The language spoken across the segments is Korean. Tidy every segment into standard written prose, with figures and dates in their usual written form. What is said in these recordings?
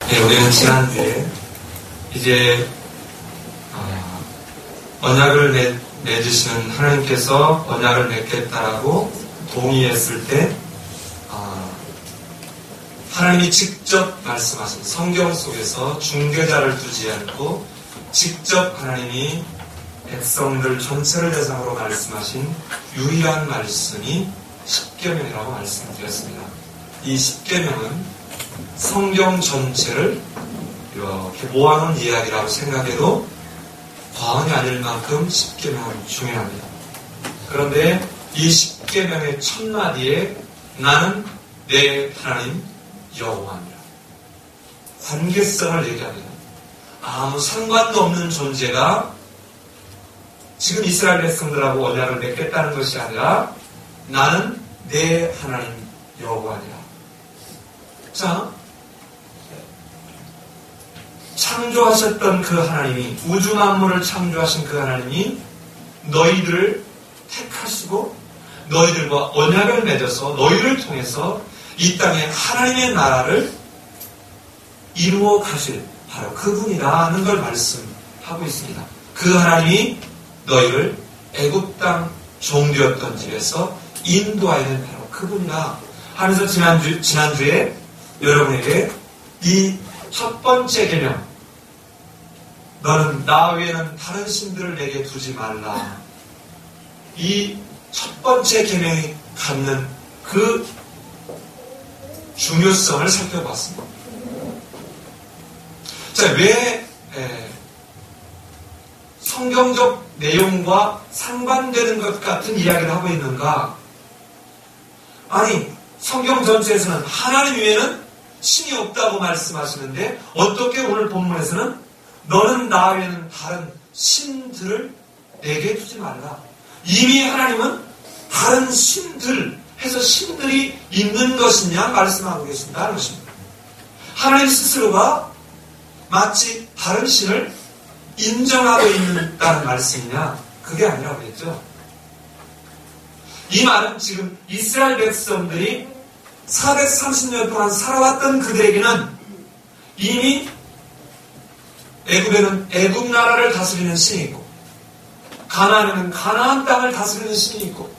네, 우리는 지난주에 이제 언약을 맺으시는 하나님께서 언약을 맺겠다라고 동의했을 때 하나님이 직접 말씀하신 성경 속에서 중개자를 두지 않고 직접 하나님이 백성들 전체를 대상으로 말씀하신 유일한 말씀이 십계명이라고 말씀드렸습니다. 이 십계명은 성경 전체를 이렇게 모아놓은 이야기라고 생각해도 과언이 아닐 만큼 십계명은 중요합니다. 그런데 이 십계명의 첫 마디에 나는 내 하나님 여호와니라. 관계성을 얘기합니다. 아무 상관도 없는 존재가 지금 이스라엘 백성들하고 언약을 맺겠다는 것이 아니라 나는 내 하나님 여호와니라. 자, 창조하셨던 그 하나님이, 우주 만물을 창조하신 그 하나님이 너희들을 택하시고 너희들과 언약을 맺어서 너희를 통해서 이 땅에 하나님의 나라를 이루어 가실 바로 그분이라는 걸 말씀하고 있습니다. 그 하나님이 너희를 애굽 땅 종되었던 집에서 인도하여낸 바로 그분이라 하면서 지난주에 여러분에게 이 첫 번째 계명, 너는 나 외에는 다른 신들을 내게 두지 말라. 이 첫 번째 계명이 갖는 그 중요성을 살펴봤습니다. 자, 왜 성경적 내용과 상반되는 것 같은 이야기를 하고 있는가? 아니, 성경 전체에서는 하나님 외에는 신이 없다고 말씀하시는데 어떻게 오늘 본문에서는 너는 나 외에는 다른 신들을 내게 두지 말라. 이미 하나님은 다른 신들 해서 신들이 있는 것이냐 말씀하고 계신다는 것입니다. 하나님 스스로가 마치 다른 신을 인정하고 있다는 말씀이냐? 그게 아니라고 했죠. 이 말은 지금 이스라엘 백성들이 430년 동안 살아왔던 그들에게는 이미 애굽에는 애굽 나라를 다스리는 신이 있고 가나안에는 가나안 땅을 다스리는 신이 있고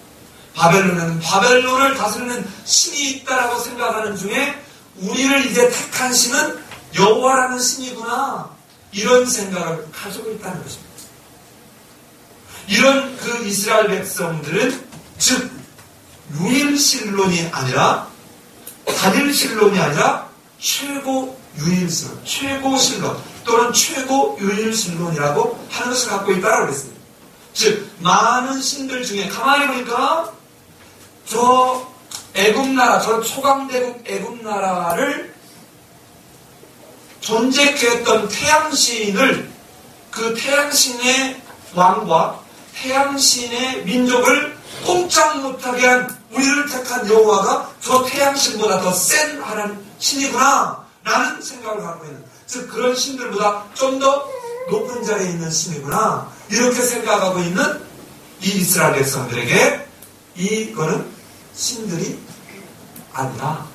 바벨론에는 바벨론을 다스리는 신이 있다라고 생각하는 중에 우리를 이제 택한 신은 여호와라는 신이구나, 이런 생각을 가지고 있다는 것입니다. 이런 그 이스라엘 백성들은 즉 유일신론이 아니라 단일신론이 아니라 최고 유일신론, 최고신론 또는 최고 유일신론이라고 하는 것을 갖고 있다고 그랬습니다. 즉 많은 신들 중에 가만히 보니까 저 애굽나라, 저 초강대국 애굽나라를 존재케 했던 태양신을, 그 태양신의 왕과 태양신의 민족을 꼼짝 못하게 한 우리를 택한 여호와가 저 태양신보다 더 센 하나님 신이구나 라는 생각을 갖고 있는, 즉 그런 신들보다 좀 더 높은 자리에 있는 신이구나 이렇게 생각하고 있는 이 이스라엘 백성들에게 이거는 신들이 아니라,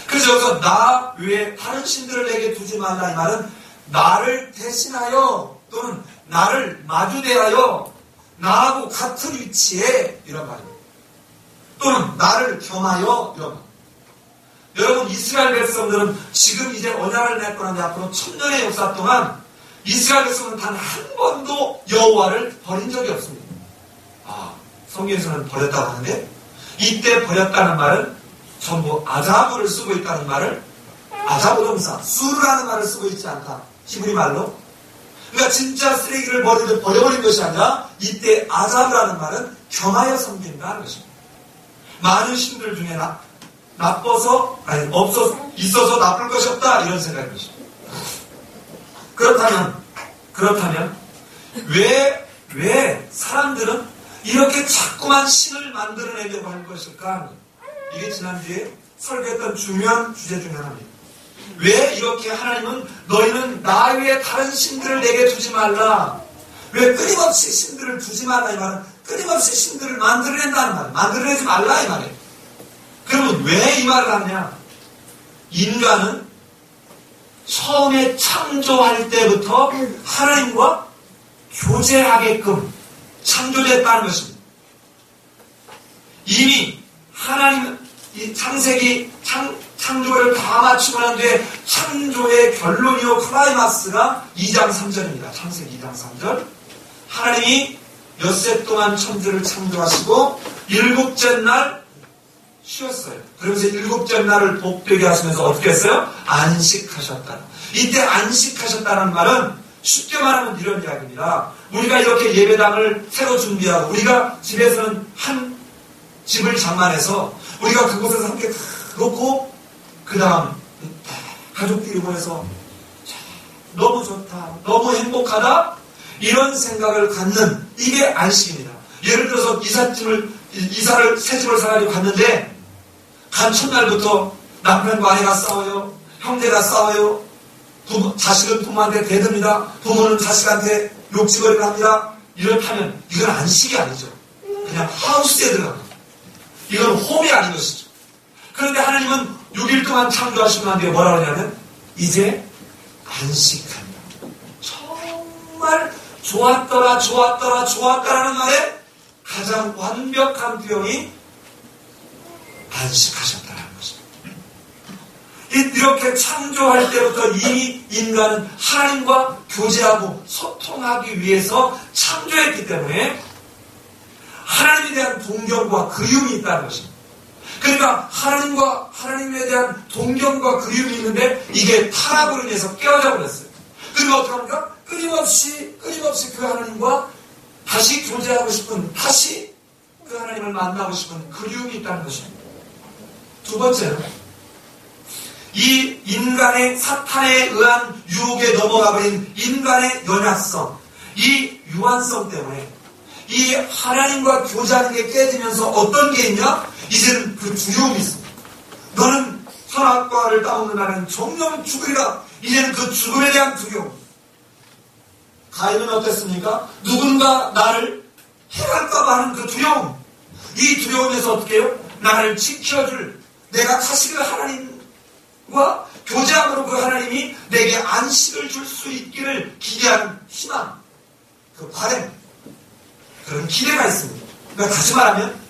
그래서 여기서 나 외에 다른 신들을 내게 두지 말라 이 말은 나를 대신하여 또는 나를 마주대하여 나하고 같은 위치에 이런 말입니다. 또는 나를 겸하여 이런 말. 여러분, 이스라엘 백성들은 지금 이제 언약을 맺거나 앞으로 1000년의 역사 동안 이스라엘 백성은 단 한 번도 여호와를 버린 적이 없습니다. 성경에서는 버렸다고 하는데 이때 버렸다는 말은 전부 아자부를 쓰고 있다는 말을, 아자부 동사 수르라는 말을 쓰고 있지 않다, 히브리 말로. 그러니까 진짜 쓰레기를 버려버린 것이 아니라 이때 아자부라는 말은 겸하여 섬긴다는 것입니다. 많은 신들 중에 있어서 나쁠 것이 없다 이런 생각인 것입니다. 그렇다면 왜 사람들은 이렇게 자꾸만 신을 만들어내려고 할 것일까? 이게 지난주에 설교했던 중요한 주제 중 하나입니다. 왜 이렇게 하나님은 너희는 나 외에 다른 신들을 내게 두지 말라, 왜 끊임없이 신들을 두지 말라 이 말은 끊임없이 신들을 만들어낸다는 말, 만들어내지 말라 이 말이에요. 그러면 왜 이 말을 하느냐? 인간은 처음에 창조할 때부터 하나님과 교제하게끔 창조됐다는 것입니다. 이미 하나님은 이 창조를 다 맞추고 난 뒤에 창조의 결론이요 클라이마스가 2장 3절입니다. 창세기 2장 3절. 하나님이 엿새 동안 천지를 창조하시고 일곱째 날 쉬었어요. 그러면서 일곱째 날을 복되게 하시면서 어떻게 했어요? 안식하셨다. 이때 안식하셨다는 말은 쉽게 말하면 이런 이야기입니다. 우리가 이렇게 예배당을 새로 준비하고 우리가 집에서는 한 집을 장만해서 우리가 그곳에서 함께 다 놓고 그 다음 가족끼리 모여서 너무 좋다, 너무 행복하다 이런 생각을 갖는 이게 안식입니다. 예를 들어서 이사를 새 집을 사가지고 갔는데 간 첫날부터 남편과 아내가 싸워요. 형제가 싸워요. 자식은 부모한테 대듭니다. 부모는 자식한테 욕지거리를 합니다. 이렇다면 이건 안식이 아니죠. 그냥 하우스에 들어갑니다. 이건 홈이 아닌 것이죠. 그런데 하나님은 6일 동안 창조하시고 난 뒤에 뭐라 그러냐면 이제 안식한다. 정말 좋았더라라는 말에 가장 완벽한 표현이 안식하셨다는 것입니다. 이렇게 창조할 때부터 이미 인간은 하나님과 교제하고 소통하기 위해서 창조했기 때문에 하나님에 대한 동경과 그리움이 있다는 것입니다. 그러니까 하나님에 대한 동경과 그리움이 있는데 이게 타락으로 인해서 깨어져 버렸어요. 그리고 어떻게 합니까? 끊임없이 그 하나님과 다시 교제하고 싶은, 다시 그 하나님을 만나고 싶은 그리움이 있다는 것입니다. 두 번째는 이 인간의 사탄에 의한 유혹에 넘어가버린 인간의 연약성, 이 유한성 때문에 이 하나님과 교제하는 게 깨지면서 어떤 게 있냐? 이제는 그 두려움이 있습니다. 너는 선악과를 따먹는 날은 정령 죽으리라. 이제는 그 죽음에 대한 두려움. 가인은 어땠습니까? 누군가 나를 해갈까봐 하는 그 두려움. 이 두려움에서 어떻게 해요? 나를 지켜줄, 내가 다시 그 하나님과 교제함으로 그 하나님이 내게 안식을 줄 수 있기를 기대하는 희망, 그 바람, 그런 기대가 있습니다. 그러니까 다시 말하면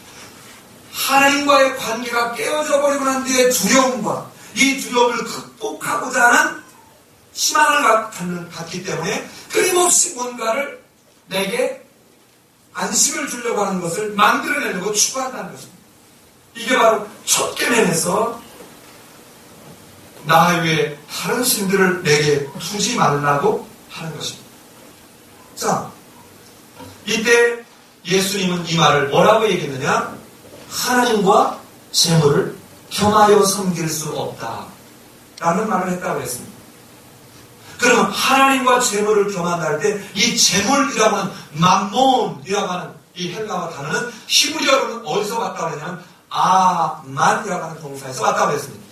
하나님과의 관계가 깨어져 버리고 난 뒤에 두려움과 이 두려움을 극복하고자 하는 희망을 갖기 때문에 끊임없이 뭔가를 내게 안식을 주려고 하는 것을 만들어내려고 추구한다는 것입니다. 이게 바로 첫 계명에서 나 외에 다른 신들을 내게 두지 말라고 하는 것입니다. 자, 이때 예수님은 이 말을 뭐라고 얘기했느냐? 하나님과 재물을 겸하여 섬길 수 없다 라는 말을 했다고 했습니다. 그러면 하나님과 재물을 겸한다 할 때 이 재물이라고 하는 맘몬이라고 하는 이 헬라어 단어는 히브리어로는 어디서 왔다고 하냐면 아만이라고 하는 동사에서 왔다고 했습니다.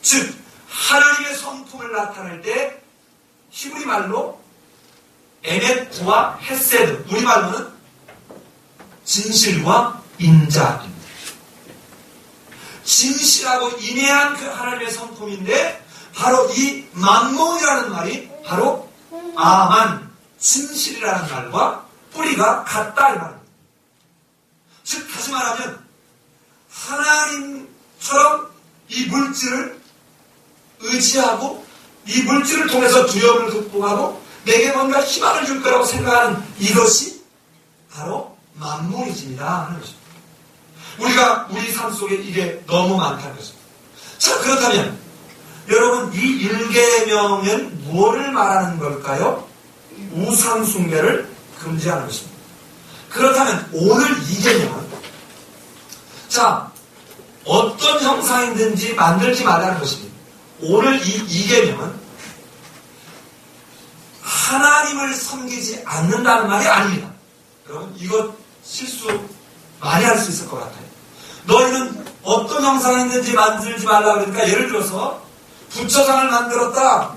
즉 하나님의 성품을 나타낼 때 히브리 말로 에메트와 헤세드, 우리말로는 진실과 인자입니다. 진실하고 인애한 그 하나님의 성품인데 바로 이 만몬이라는 말이 바로 아만, 진실이라는 말과 뿌리가 같다 이 말입니다. 즉 다시 말하면 하나님처럼 이 물질을 의지하고 이 물질을 통해서 두려움을 극복하고 내게 뭔가 희망을 줄 거라고 생각하는 이것이 바로 만몬이집니다 하는 것입니다. 우리가 우리 삶 속에 이게 너무 많다는 것입니다. 자, 그렇다면 여러분 이 1계명은 무엇을 말하는 걸까요? 우상 숭배를 금지하는 것입니다. 그렇다면 오늘 2계명은 자, 어떤 형상이든지 만들지 말라는 것입니다. 오늘 이 2계명은 하나님을 섬기지 않는다는 말이 아닙니다. 여러분 이것 실수 많이 할 수 있을 것 같아요. 너희는 어떤 형상이든지 만들지 말라 그러니까 예를 들어서 부처상을 만들었다,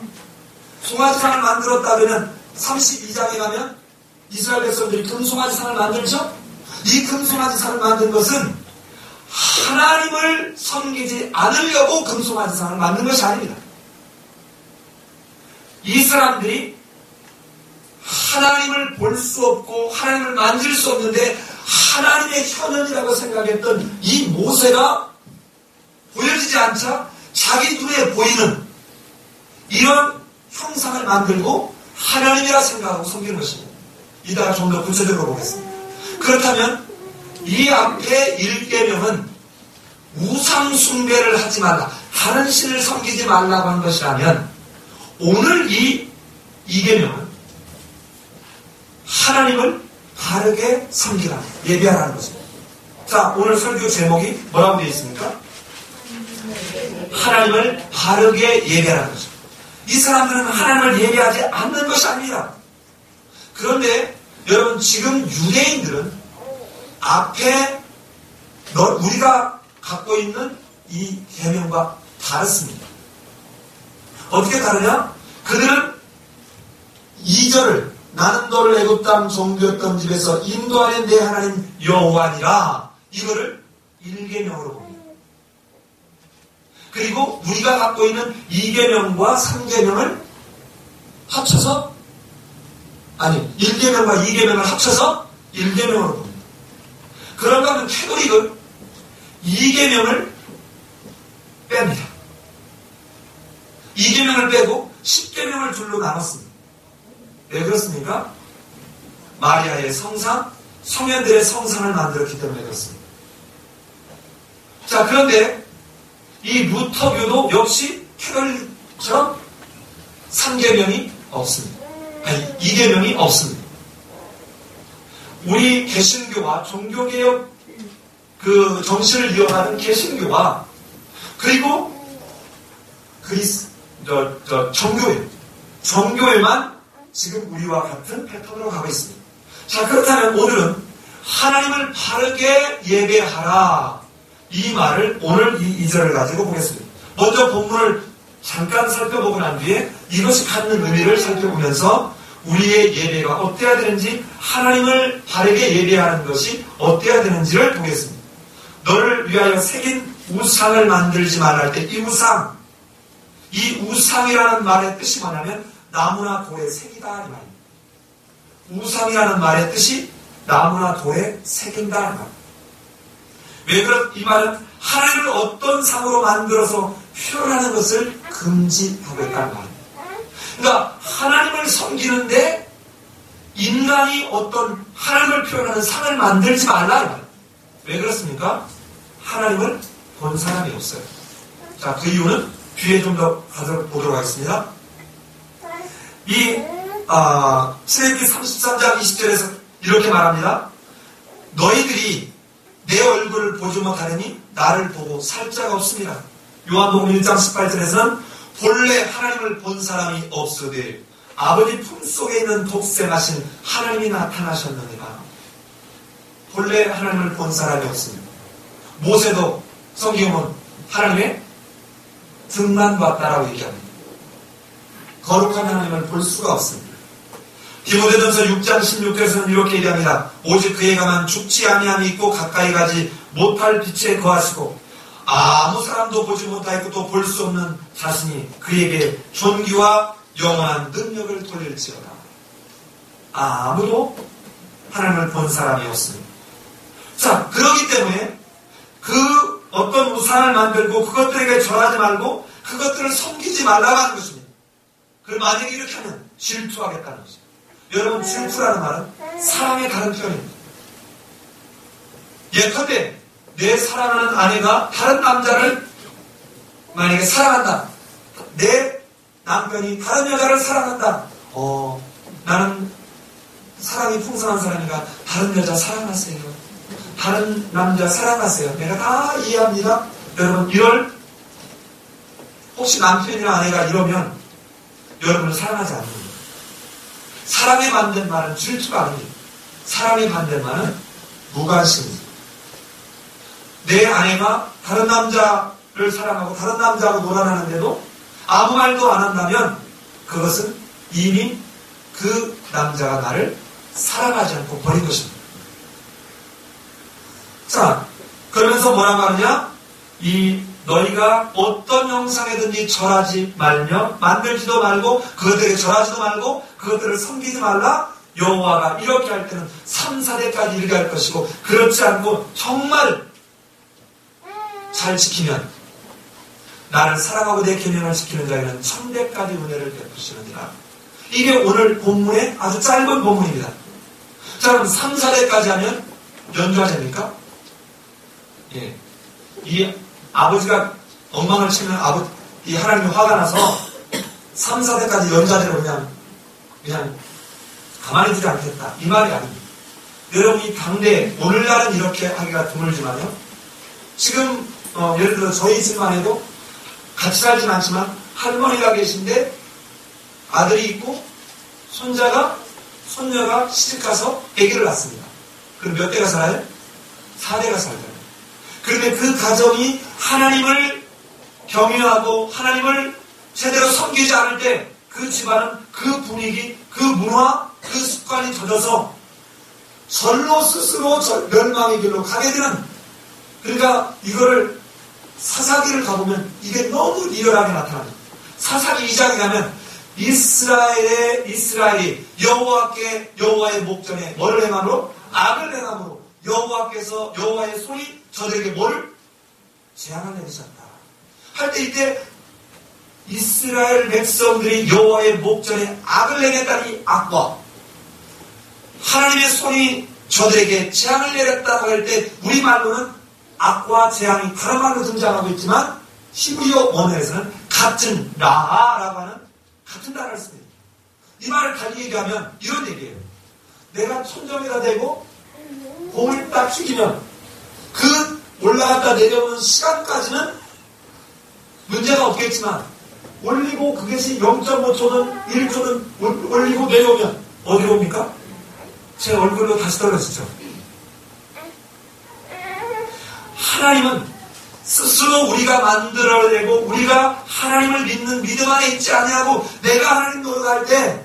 송아지상을 만들었다 그러면 32장에 가면 이스라엘 백성들이 금송아지상을 만들죠? 이 금송아지상을 만든 것은 하나님을 섬기지 않으려고 금송아지상을 만든 것이 아닙니다. 이 사람들이 하나님을 볼 수 없고 하나님을 만질 수 없는데 하나님의 현현이라고 생각했던 이 모세가 보여지지 않자 자기 눈에 보이는 이런 형상을 만들고 하나님이라 생각하고 섬기는 것입니다. 이따가 좀 더 구체적으로 보겠습니다. 그렇다면 이 앞에 1계명은 우상 숭배를 하지 말라, 다른 신을 섬기지 말라고 한 것이라면 오늘 이 2계명은 하나님을 바르게 섬기라, 예배하라는 것입니다. 자, 오늘 설교 제목이 뭐라고 되어 있습니까? 하나님을 바르게 예배하라는 것입니다. 이 사람들은 하나님을 예배하지 않는 것이 아닙니다. 그런데 여러분, 지금 유대인들은 앞에 우리가 갖고 있는 이 계명과 다릅니다. 어떻게 다르냐? 그들은 2절을 나는 너를 애굽 땅 종되었던 집에서 인도하는 내 하나님 여호와니라, 이거를 1계명으로 봅니다. 그리고 우리가 갖고 있는 2계명과 3계명을 합쳐서 1계명과 2계명을 합쳐서 1계명으로 봅니다. 그런가 하면 캐톨릭은 2계명을 뺍니다. 2계명을 빼고 10계명을 둘로 나눴습니다. 왜 그렇습니까? 마리아의 성상, 성현들의 성상을 만들었기 때문에 그렇습니다. 자, 그런데 이 루터교도 역시 캐톨릭처럼 3계명이 없습니다. 2계명이 없습니다. 우리 개신교와 종교개혁 그 정신을 이어가는 개신교와 그리고 정교회만 지금 우리와 같은 패턴으로 가고 있습니다. 자, 그렇다면 오늘은 하나님을 바르게 예배하라, 이 말을 오늘 이 2절을 가지고 보겠습니다. 먼저 본문을 잠깐 살펴보고 난 뒤에 이것이 갖는 의미를 살펴보면서 우리의 예배가 어때야 되는지, 하나님을 바르게 예배하는 것이 어때야 되는지를 보겠습니다. 너를 위하여 새긴 우상을 만들지 말라 할 때 이 우상이라는 말의 뜻이 뭐냐면 나무나 돌에 새기다, 이 말입니다. 우상이라는 말의 뜻이 나무나 돌에 새긴다, 이 말입니다. 왜 이 말은 하나님을 어떤 상으로 만들어서 표현하는 것을 금지하고 있다는 말입니다. 그러니까 하나님을 섬기는데 인간이 어떤 하나님을 표현하는 상을 만들지 말라, 이 말입니다. 왜 그렇습니까? 하나님을 본 사람이 없어요. 자, 그 이유는 뒤에 좀 더 가져보도록 하겠습니다. 출애굽기 33장 20절에서 이렇게 말합니다. 너희들이 내 얼굴을 보지 못하느니 나를 보고 살 자가 없습니다. 요한복음 1장 18절에서는 본래 하나님을 본 사람이 없으되 아버지 품속에 있는 독생하신 하나님이 나타나셨느니라. 본래 하나님을 본 사람이 없습니다. 모세도 성경은 하나님의 등만 봤다라고 얘기합니다. 거룩한 하나님을 볼 수가 없습니다. 디모데전서 6장 16절에서는 이렇게 얘기합니다. 오직 그에 가만 죽지 아니함이 있고 가까이 가지 못할 빛에 거하시고 아무 사람도 보지 못하고 또 볼 수 없는 자신이 그에게 존귀와 영원한 능력을 돌릴지어다. 아무도 하나님을 본 사람이 없습니다. 자, 그렇기 때문에 그 어떤 우상을 만들고 그것들에게 절하지 말고 그것들을 섬기지 말라고 하는 것입니다. 그럼 만약에 이렇게 하면 질투하겠다는 것입니다. 여러분, 질투라는 말은 사랑의 다른 표현입니다. 예컨대 내 사랑하는 아내가 다른 남자를 만약에 사랑한다. 내 남편이 다른 여자를 사랑한다. 나는 사랑이 풍성한 사람이니까 다른 여자 사랑하세요. 다른 남자 사랑하세요. 내가 다 이해합니다. 여러분, 혹시 남편이나 아내가 이러면 여러분을 사랑하지 않습니다. 사랑의 반대말은 질투가 아닙니다. 사랑의 반대말은 무관심입니다. 내 아내가 다른 남자를 사랑하고 다른 남자하고 놀아나는데도 아무 말도 안 한다면 그것은 이미 그 남자가 나를 사랑하지 않고 버린 것입니다. 자, 그러면서 뭐라고 하느냐? 너희가 어떤 형상에든지 절하지 말며 만들지도 말고 그것들에 절하지도 말고 그것들을 섬기지 말라. 여호와가 이렇게 할 때는 3, 4대까지 이르게 할 것이고 그렇지 않고 정말 잘 지키면 나를 사랑하고 내 계명을 지키는 자에게는 1000대까지 은혜를 베푸시느니라. 이게 오늘 본문의 아주 짧은 본문입니다. 자, 그럼 3, 4대까지 하면 연주가 됩니까? 예. 이 아버지가 엉망을 치면 이 하나님이 화가 나서 3, 4대까지 연자대로 그냥 가만히 두지 않겠다. 이 말이 아닙니다. 여러분이 당대, 오늘날은 이렇게 하기가 드물지만요. 지금, 예를 들어 저희 집만 해도 같이 살진 않지만 할머니가 계신데 아들이 있고 손녀가 시집가서 아기를 낳습니다. 그럼 몇 대가 살아요? 4대가 살아요. 그런데 그 가정이 하나님을 경외하고 하나님을 제대로 섬기지 않을 때 그 집안은 그 분위기, 그 문화, 그 습관이 젖어서 절로 스스로 멸망의 길로 가게 되는, 그러니까 이거를 사사기를 가보면 이게 너무 리얼하게 나타납니다. 사사기 2장에 가면 이스라엘이 여호와의 목전에 뭐를 행함으로? 악을 행함으로 여호와께서 여호와의 손이 저들에게 뭐를? 재앙을 내리셨다. 할 때 이때 이스라엘 백성들이 여호와의 목전에 악을 내렸다는 이 악과 하나님의 손이 저들에게 재앙을 내렸다고 할 때 우리말로는 악과 재앙이 다른 말로 등장하고 있지만 히브리어 원어에서는 같은 라하라고 하는 같은 단어를 씁니다. 이 말을 달리 얘기하면 이런 얘기예요. 내가 천정이라 되고 공을 딱 튀기면 그 올라갔다 내려오는 시간까지는 문제가 없겠지만 올리고 그것이 0.5초든 1초든 올리고 내려오면 어디로 옵니까? 제 얼굴로 다시 떨어지죠. 하나님은 스스로 우리가 만들어내고 우리가 하나님을 믿는 믿음 안에 있지 아니하고 내가 하나님 노릇할 때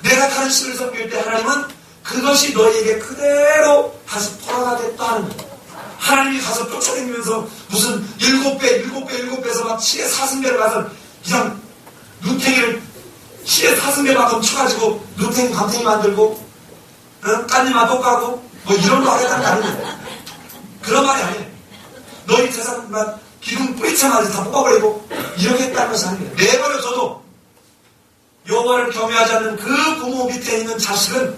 내가 다른 신을 섬길 때 하나님은 그것이 너희에게 그대로 다시 돌아가겠다는 거예요. 하나님이 가서 쫓아다니면서 무슨 7배에서 막 7의 4승배를 가서 그냥 누탱이를 7의 4승배만큼 쳐가지고 누탱이 감탱이 만들고 깐님만 또 까고 뭐 이런 거 하겠다는 게 아니에요. 그런 말이 아니에요. 너희 재산만 기둥 뿌리채마저 다 뽑아버리고 이렇게 했다는 것이 아니에요. 내버려둬도 여호와를 경외하지 않는 그 부모 밑에 있는 자식은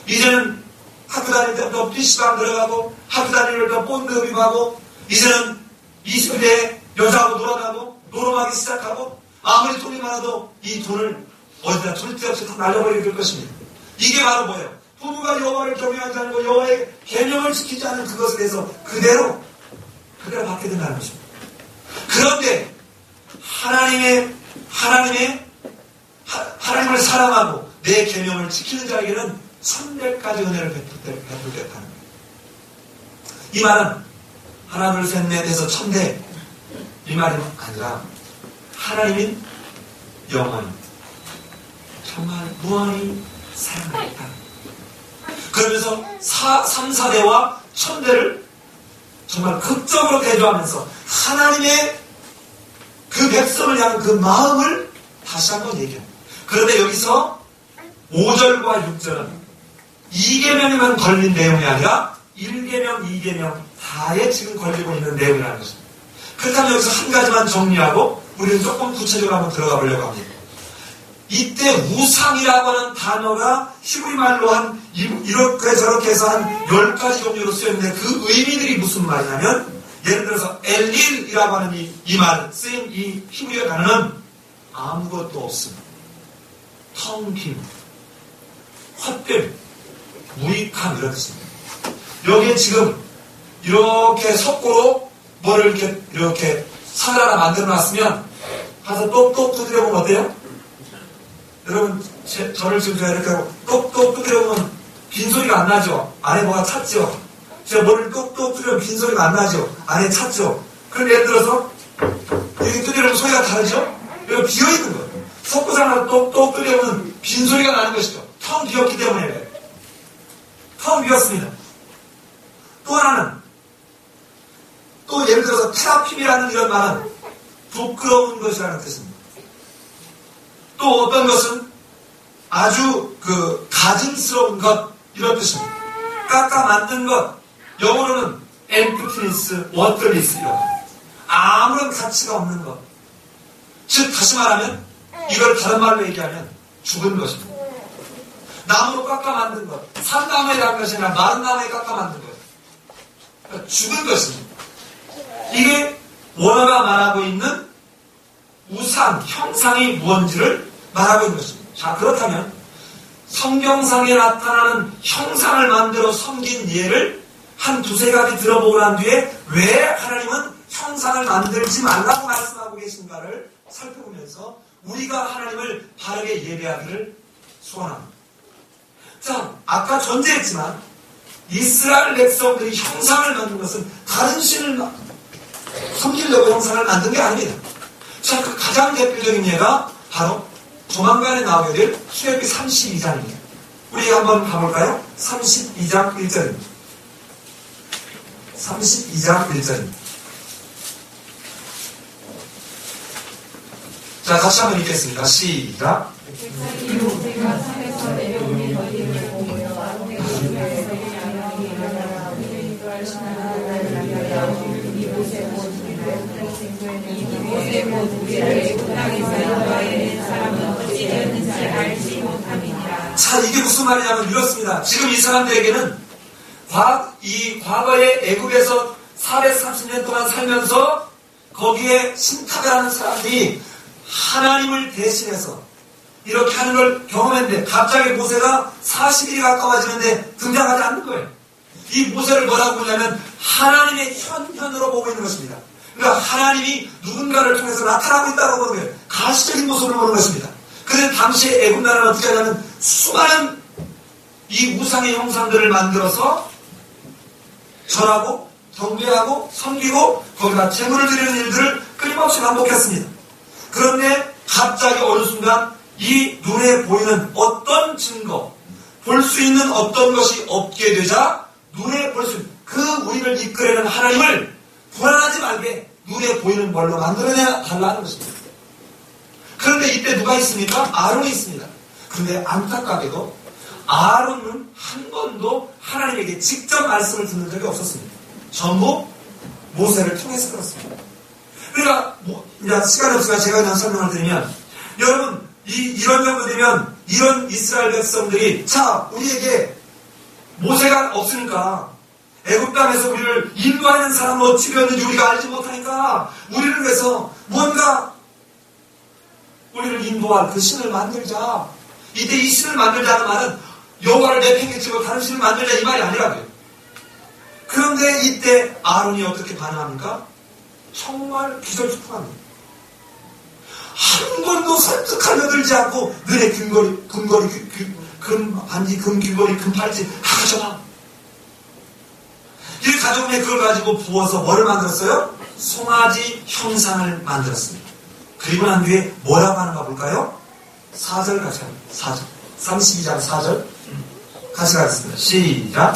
이제는 학교 다닐 때부터 PC방 들어가고 학교 다닐 때부터 본드업임하고 이제는 20대에 여자하고 놀아나고 노름하기 시작하고 아무리 돈이 많아도 이 돈을 어디다 둘 데 없이 다 날려버리게 될 것입니다. 이게 바로 뭐예요? 부모가 여호와를 경외하지 않고 여호와의 계명을 지키지 않는 그것에 대해서 그대로 받게 된다는 것입니다. 그런데 하나님을 사랑하고 내 계명을 지키는 자에게는 1000대까지 은혜를 베풀겠다는 거예요. 이 말은 하나 둘 셋 넷에서 1000대 이 말이 아니라 하나님인 영원히 정말 무한히 사랑하겠다. 그러면서 3, 4대와 1000대를 정말 극적으로 대조하면서 하나님의 그 백성을 향한 그 마음을 다시 한번 얘기합니다. 그런데 여기서 5절과 6절은 2계명에만 걸린 내용이 아니라 1계명, 2계명 다에 지금 걸리고 있는 내용이라는 것입니다. 그렇다면 여기서 한 가지만 정리하고 우리는 조금 구체적으로 한번 들어가 보려고 합니다. 이때 우상이라고 하는 단어가 히브리 말로 한 이렇게 저렇게 해서 한 10가지 종류로 쓰였는데 그 의미들이 무슨 말이냐면 예를 들어서 엘릴이라고 하는 이 말 쓰인 이 히브리어 단어는 아무것도 없습니다. 텅 빈, 헛됨, 무익함 이런 뜻입니다. 여기에 지금 이렇게 석고로 뭐를 이렇게 산을 하나 만들어 놨으면 가서 똑똑 두드려보면 어때요? 여러분 저를 지금 제가 이렇게 하고 똑똑 두드려보면 빈소리가 안 나죠? 안에 뭐가 찼죠? 제가 머리를 똑똑 두드려보면 빈소리가 안 나죠? 안에 찼죠? 그럼 예를 들어서 이렇게 두드려보면 소리가 다르죠? 여기 비어있는 거예요. 석고상 하나 똑똑 두드려보면 빈소리가 나는 것이죠. 텅 비었기 때문에 텅 비었습니다. 또 하나는 있다는 뜻입니다. 또 어떤 것은 아주 가증스러운 것, 이런 뜻입니다. 깎아 만든 것, 영어로는 emptiness, worthless, 이런 아무런 가치가 없는 것. 즉 다시 말하면 이걸 다른 말로 얘기하면 죽은 것입니다. 나무로 깎아 만든 것, 산나무에 간 것이 아니라 마른 나무에 깎아 만든 것, 그러니까 죽은 것입니다. 이게 원어가 말하고 있는 우상, 형상이 무언지를 말하고 있는 것입니다. 자, 그렇다면 성경상에 나타나는 형상을 만들어 섬긴 예를 한 두세 가지 들어보고 난 뒤에 왜 하나님은 형상을 만들지 말라고 말씀하고 계신가를 살펴보면서 우리가 하나님을 바르게 예배하기를 소원합니다. 자, 아까 전제했지만 이스라엘 백성들이 형상을 만든 것은 다른 신을 섬기려고 형상을 만든 게 아닙니다. 자, 그 가장 대표적인 예가 바로 조만간에 나오게 될 출애굽기 32장입니다. 우리 한번 가볼까요? 32장 1절입니다. 32장 1절입니다. 자, 같이 한번 읽겠습니다. 시작. 자, 이게 무슨 말이냐면 이렇습니다. 지금 이 사람들에게는 이 과거의 애굽에서 430년 동안 살면서 거기에 신탁을 하는 사람들이 하나님을 대신해서 이렇게 하는 걸 경험했는데 갑자기 모세가 40일이 가까워지는데 등장하지 않는 거예요. 이 모세를 뭐라고 보냐면 하나님의 현현으로 보고 있는 것입니다. 그러니까 하나님이 누군가를 통해서 나타나고 있다고 보는 거예요. 가시적인 모습을 보는 것입니다. 그래서 당시에 애굽 나라는 어떻게 하냐면 수많은 이 우상의 형상들을 만들어서 절하고 경배하고 섬기고 거기다 제물을 드리는 일들을 끊임없이 반복했습니다. 그런데 갑자기 어느 순간 이 눈에 보이는 어떤 증거, 볼 수 있는 어떤 것이 없게 되자 눈에 볼 수 있는 그 우리를 이끌어내는 하나님을 불안하지 말게 눈에 보이는 걸로 만들어내야 달라는 것입니다. 그런데 이때 누가 있습니까? 아론이 있습니다. 그런데 안타깝게도 아론은 한 번도 하나님에게 직접 말씀을 듣는 적이 없었습니다. 전부 모세를 통해서 그렇습니다. 그러니까 이제 시간이 없으니까 제가 그냥 설명을 드리면 여러분 이런 정도 되면 이런 이스라엘 백성들이 자 우리에게 모세가 없으니까 애굽 땅에서 우리를 인도하는 사람은 어찌 되었는지 우리가 알지 못하니까 우리를 위해서 뭔가 우리를 인도할 그 신을 만들자. 이때 이 신을 만들자는 말은 여호와를 내팽개치고 다른 신을 만들자 이 말이 아니라고요. 그런데 이때 아론이 어떻게 반응합니까? 정말 기절축구합니다. 한 번도 설득하려 들지 않고 너네 금 반지, 금 귀걸이, 금 팔찌 가져와. 이 가져오면 그걸 가지고 부어서 뭐를 만들었어요? 송아지 형상을 만들었습니다. 그리고 난 뒤에 뭐라고 하는가 볼까요? 4절 같이 합니다. 4절. 32장 4절. 같이 가겠습니다. 시작.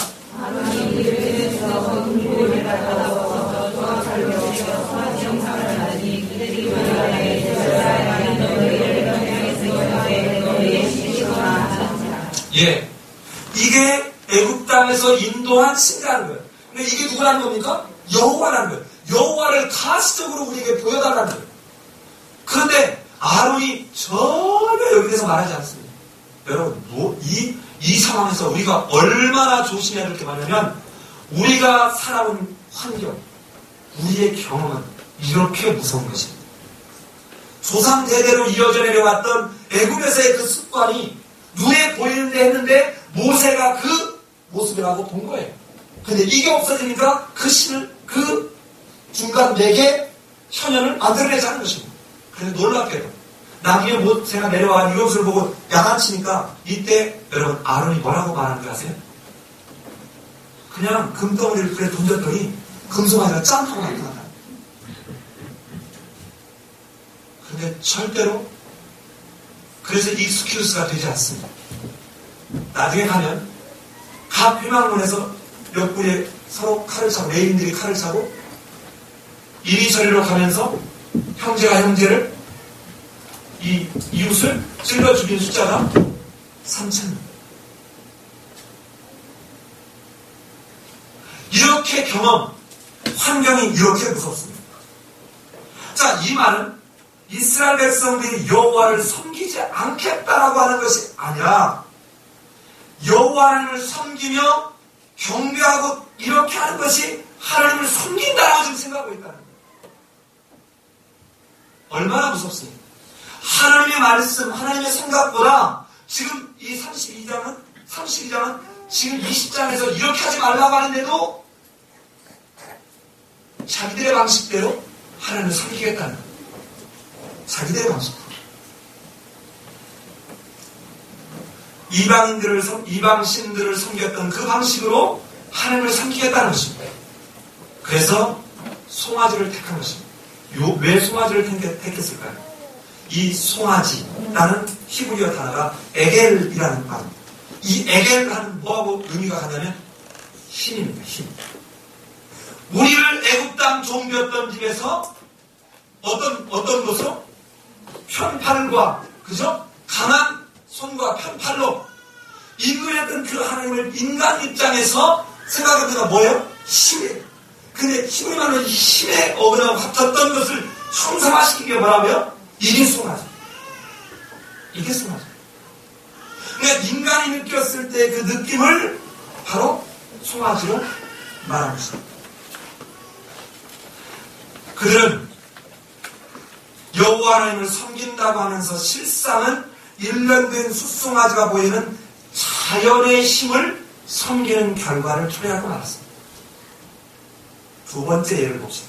예. 이게 애굽 땅에서 인도한 신이라는 거예요. 근데 이게 누구라는 겁니까? 여호와라는 거예요. 여호와를 가시적으로 우리에게 보여달라는 거예요. 그런데 아론이 전혀 여기 대해서 말하지 않습니다. 여러분, 이 상황에서 우리가 얼마나 조심해야 될 게 많냐면 우리가 살아온 환경, 우리의 경험은 이렇게 무서운 것입니다. 조상 대대로 이어져 내려왔던 애굽에서의 그 습관이 눈에 보이는데 했는데 모세가 그 모습이라고 본 거예요. 근데 이게 없어지니까 그 신을 그 중간 4개 현현을 만들어내지 않은 것입니다. 그래서 놀랍게도 나중에 모세가 내려와 이것을 보고 야단치니까 이때 여러분 아론이 뭐라고 말하는 줄 아세요? 그냥 금덩어리를 그래 던졌더니 금송아지가 짱하고 나타났다. 그런데 절대로 그래서 익스큐스가 되지 않습니다. 나중에 가면 각 회막문에서 옆구리에 서로 칼을 차고 레인들이 칼을 차고 이리저리로 가면서 형제가 형제를 이 이웃을 찔러 죽인 숫자가 3,000명. 이렇게 환경이 이렇게 무섭습니다. 자, 이 말은 이스라엘 백성들이 여호와를 섬기지 않겠다라고 하는 것이 아니라 여호와 하나님을 섬기며 경배하고 이렇게 하는 것이 하나님을 섬긴다라고 지금 생각하고 있다는 거예요. 얼마나 무섭습니까? 하나님의 말씀, 하나님의 생각보다 지금 이 32장은 지금 20장에서 이렇게 하지 말라고 하는데도 자기들의 방식대로 하나님을 섬기겠다는 거예요. 자기들의 방식대로. 이방신들을 섬겼던 그 방식으로 하나님을 섬기겠다는 것입니다. 그래서 송아지를 택한 것입니다. 왜 송아지를 택했을까요? 이 송아지라는 히브리어 단어가 에겔이라는 말입니다. 이 에겔하는 뭐하고 의미가 가냐면 힘입니다. 힘. 우리를 애굽 땅 종되었던 집에서 어떤 것으로 편팔과 그죠? 강한 손과 편팔로 인도했던 그 하나님을 인간 입장에서 생각해보니까 뭐예요? 힘이에요. 근데 히브리 말로 힘에 어긋나고 합쳤던 것을 형상화시킨 게 뭐라고요? 이게 송아지. 이게 송아지. 그러니까 인간이 느꼈을 때 그 느낌을 바로 송아지로 말하고 있습니다. 그들은 여호와 하나님을 섬긴다고 하면서 실상은 일련된 숫송아지가 보이는 자연의 힘을 섬기는 결과를 초래하고 말았습니다. 두 번째 예를 봅시다.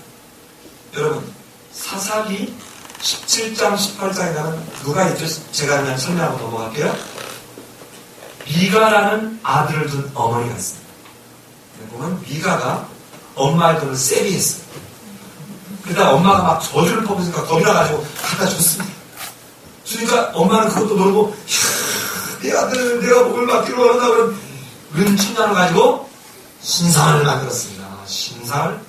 여러분, 사사기 17장, 18장에 가면 누가 있죠? 제가 그냥 설명하고 넘어갈게요. 미가라는 아들을 둔 어머니가 있습니다. 보면 미가가 엄마의 돈을 세비했어요. 그러다 엄마가 막 저주를 퍼부으니까 겁이 나가지고 갖다 줬습니다. 주니까 엄마는 그것도 모르고 내 아들은 내가 복을 받기로 하는다 그런 은천냥을 가지고 신상을 만들었습니다. 신상을.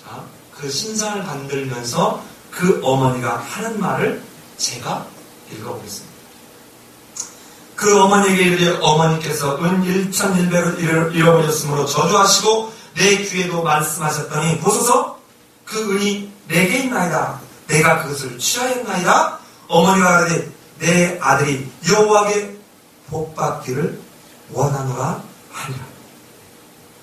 자, 그 신상을 만들면서 그 어머니가 하는 말을 제가 읽어보겠습니다. 그 어머니에게 이르되 어머니께서 은 1,100을 잃어버렸으므로 저주하시고 내 귀에도 말씀하셨더니 보소서 그 은이 내게 있나이다. 내가 그것을 취하였나이다. 어머니가 그러되 내 아들이 여호와께 복받기를 원하노라 하니라.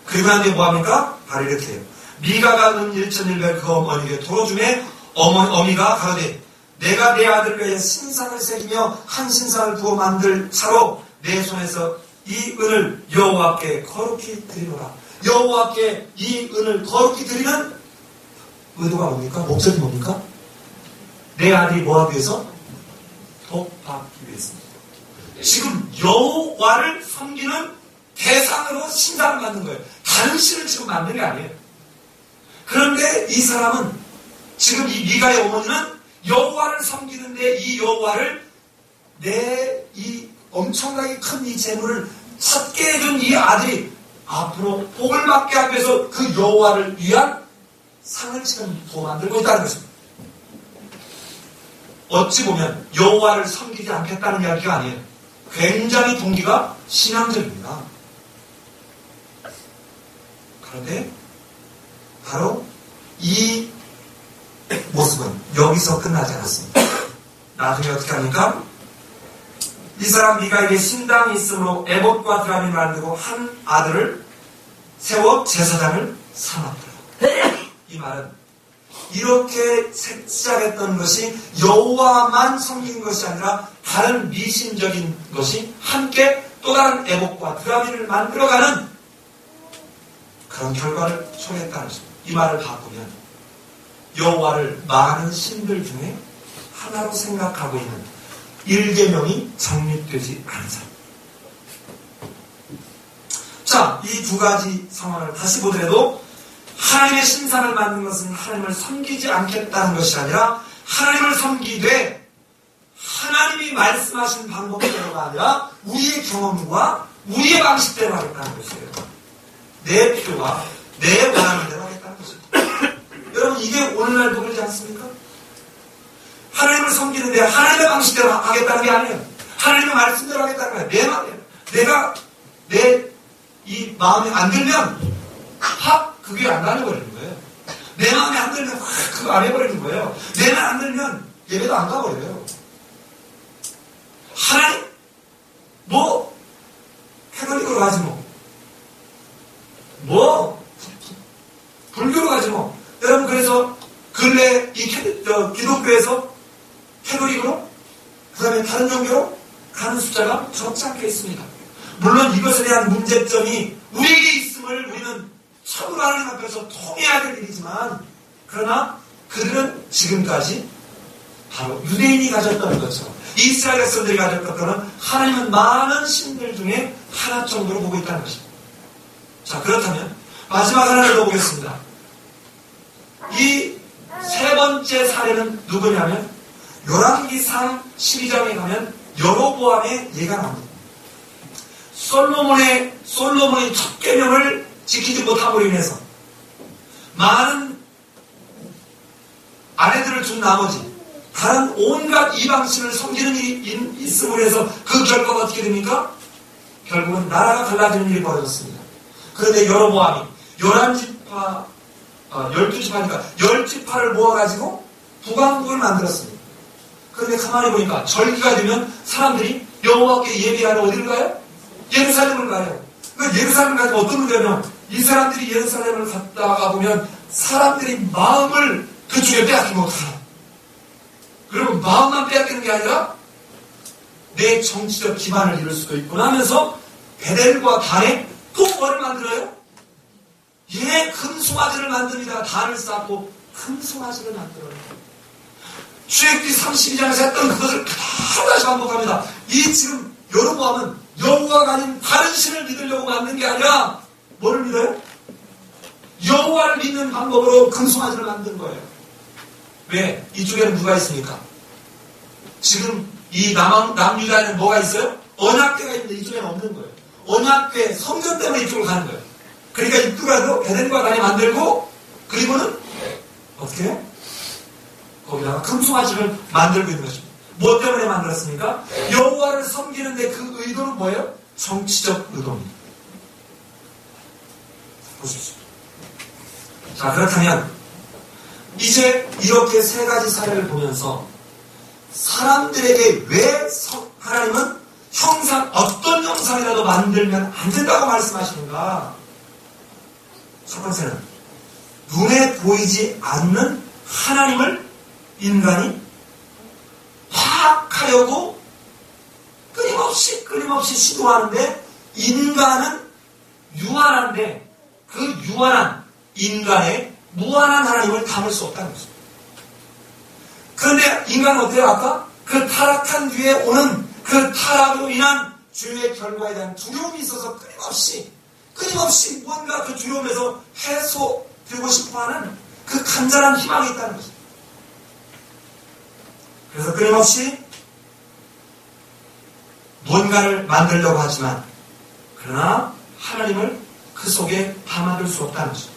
그리고 난 뒤에 뭐합니까? 바로 이렇게 해요. 미가가 은 1,100을 그 어머니에게 돌어주매 어미가 가로되 내가 내 아들을 위해 신상을 새기며 한 신상을 부어 만들 차로 내 손에서 이 은을 여호와께 거룩히 드리노라. 여호와께 이 은을 거룩히 드리는 의도가 뭡니까? 목적이 뭡니까? 내 아들이 뭐하기 위해서? 복받기 위해서입니다. 지금 여호와를 섬기는 대상으로 신상을 만든 거예요. 다른 신을 지금 만든 게 아니에요. 그런데 이 사람은 지금 이 미가의 어머니는 여호와를 섬기는데 이 여호와를 내 이 엄청나게 큰 이 재물을 찾게 해준 이 아들이 앞으로 복을 받게 하기 위해서 그 여호와를 위한 상을 지금 더 만들고 있다는 것입니다. 어찌 보면 여호와를 섬기지 않겠다는 이야기가 아니에요. 굉장히 동기가 신앙적입니다. 그런데 바로 이 모습은 여기서 끝나지 않았습니다. 나중에 어떻게 합니까? 이 사람 미가에게 신당이 있으므로 에봇과 드라미를 만들고 한 아들을 세워 제사장을 삼았더라. 이 말은 이렇게 시작했던 것이 여호와만 섬긴 것이 아니라 다른 미신적인 것이 함께 또 다른 에봇과 드라미를 만들어가는 그런 결과를 초래했다는 것입니다. 이 말을 바꾸면 여호와를 많은 신들 중에 하나로 생각하고 있는 일계명이 정립되지 않은 사람. 자, 이 두 가지 상황을 다시 보더라도 하나님의 신상을 만든 것은 하나님을 섬기지 않겠다는 것이 아니라 하나님을 섬기되 하나님이 말씀하신 방법대로가 아니라 우리의 경험과 우리의 방식대로 하겠다는 것이에요. 내 필요와 내 원하는 대로 하겠다는 것입니다. 여러분, 이게 오늘날도 그러지 않습니까? 하나님을 하나님을 섬기는데 하나님의 방식대로 하겠다는 게 아니에요. 하나님의 말씀대로 하겠다는 거예요. 내 마음이에요. 내가 이 마음에 안 들면 확 그게 안 다녀버리는 거예요. 내 마음에 안 들면 확 그거 안 해버리는 거예요. 내 마음에 안 들면 예배도 안 가버려요. 하나님 캐톨릭으로 가지 불교로 가지 여러분 그래서 근래 이 기독교에서 캐톨릭으로 그 다음에 다른 종교로 가는 숫자가 적지 않게 있습니다. 물론 이것에 대한 문제점이 우리에게 있음을 우리는 참으로 하나님 앞에서 통해야 될 일이지만 그러나 그들은 지금까지 바로 유대인이 가졌던 것처럼 이스라엘 백성들이 가졌던 것처럼 하나님은 많은 신들 중에 하나 정도로 보고 있다는 것입니다. 자, 그렇다면 마지막 하나를 더 보겠습니다. 이 세 번째 사례는 누구냐면 열왕기상 12장에 가면 여로보암의 예가 나옵니다. 솔로몬이 첫 계명을 지키지 못함으로 인해서 많은 아내들을 준 나머지 다른 온갖 이방신을 섬기는 일이 있음으로 해서 그 결과가 어떻게 됩니까? 결국은 나라가 갈라지는 일이 벌어졌습니다. 그런데 여로보암이 12지파니까 10지파를 모아가지고 북왕국을 만들었습니다. 그런데 가만히 보니까 절기가 되면 사람들이 여호와께 예배하러 어디를 가요? 예루살렘을 가요. 그러니까 예루살렘 가서 어떤 문제냐면 이 사람들이 예루살렘을 갔다가 보면 사람들이 마음을 그쪽에 빼앗기면 어떡하나. 그러면 마음만 빼앗기는 게 아니라 내 정치적 기반을 이룰 수도 있구나 하면서 베델과 단에 또 뭐를 만들어요? 큰 송아지를 만듭니다. 단을 쌓고 큰 송아지를 만들어요. 출애굽기 32장에서 했던 그것을 다시 반복합니다. 이 지금 여로보암은 여호와가 아닌 다른 신을 믿으려고 만든 게 아니라 뭐를 믿어요? 여호와를 믿는 방법으로 큰 송아지를 만든 거예요. 왜? 이쪽에는 누가 있습니까? 지금 이 남유다에는 뭐가 있어요? 언약궤가 있는데 이쪽에는 없는 거예요. 언약궤 성전 때문에 이쪽으로 가는 거예요. 그러니까 이쪽에도 베델과 단이 만들고 그리고는 어떻게 해요? 거기다가 큰 송아지를 만들고 있는 것입니다. 뭐 때문에 만들었습니까? 여호와를 섬기는데 그 의도는 뭐예요? 정치적 의도입니다. 보십시오. 자, 그렇다면 이제 이렇게 세 가지 사례를 보면서 사람들에게 왜 하나님은 어떤 형상이라도 만들면 안 된다고 말씀하시는가? 첫 번째는 눈에 보이지 않는 하나님을 인간이 파악하려고 끊임없이 시도하는데 인간은 유한한데 그 유한한 인간의 무한한 하나님을 담을 수 없다는 것입니다. 그런데 인간은 어때요? 아까 그 타락한 뒤에 오는 그 타락으로 인한 죄의 결과에 대한 두려움이 있어서 끊임없이 뭔가 그 두려움에서 해소되고 싶어하는 그 간절한 희망이 있다는 것입니다. 그래서 끊임없이 뭔가를 만들려고 하지만 그러나 하나님을 그 속에 담아둘 수 없다는 것입니다.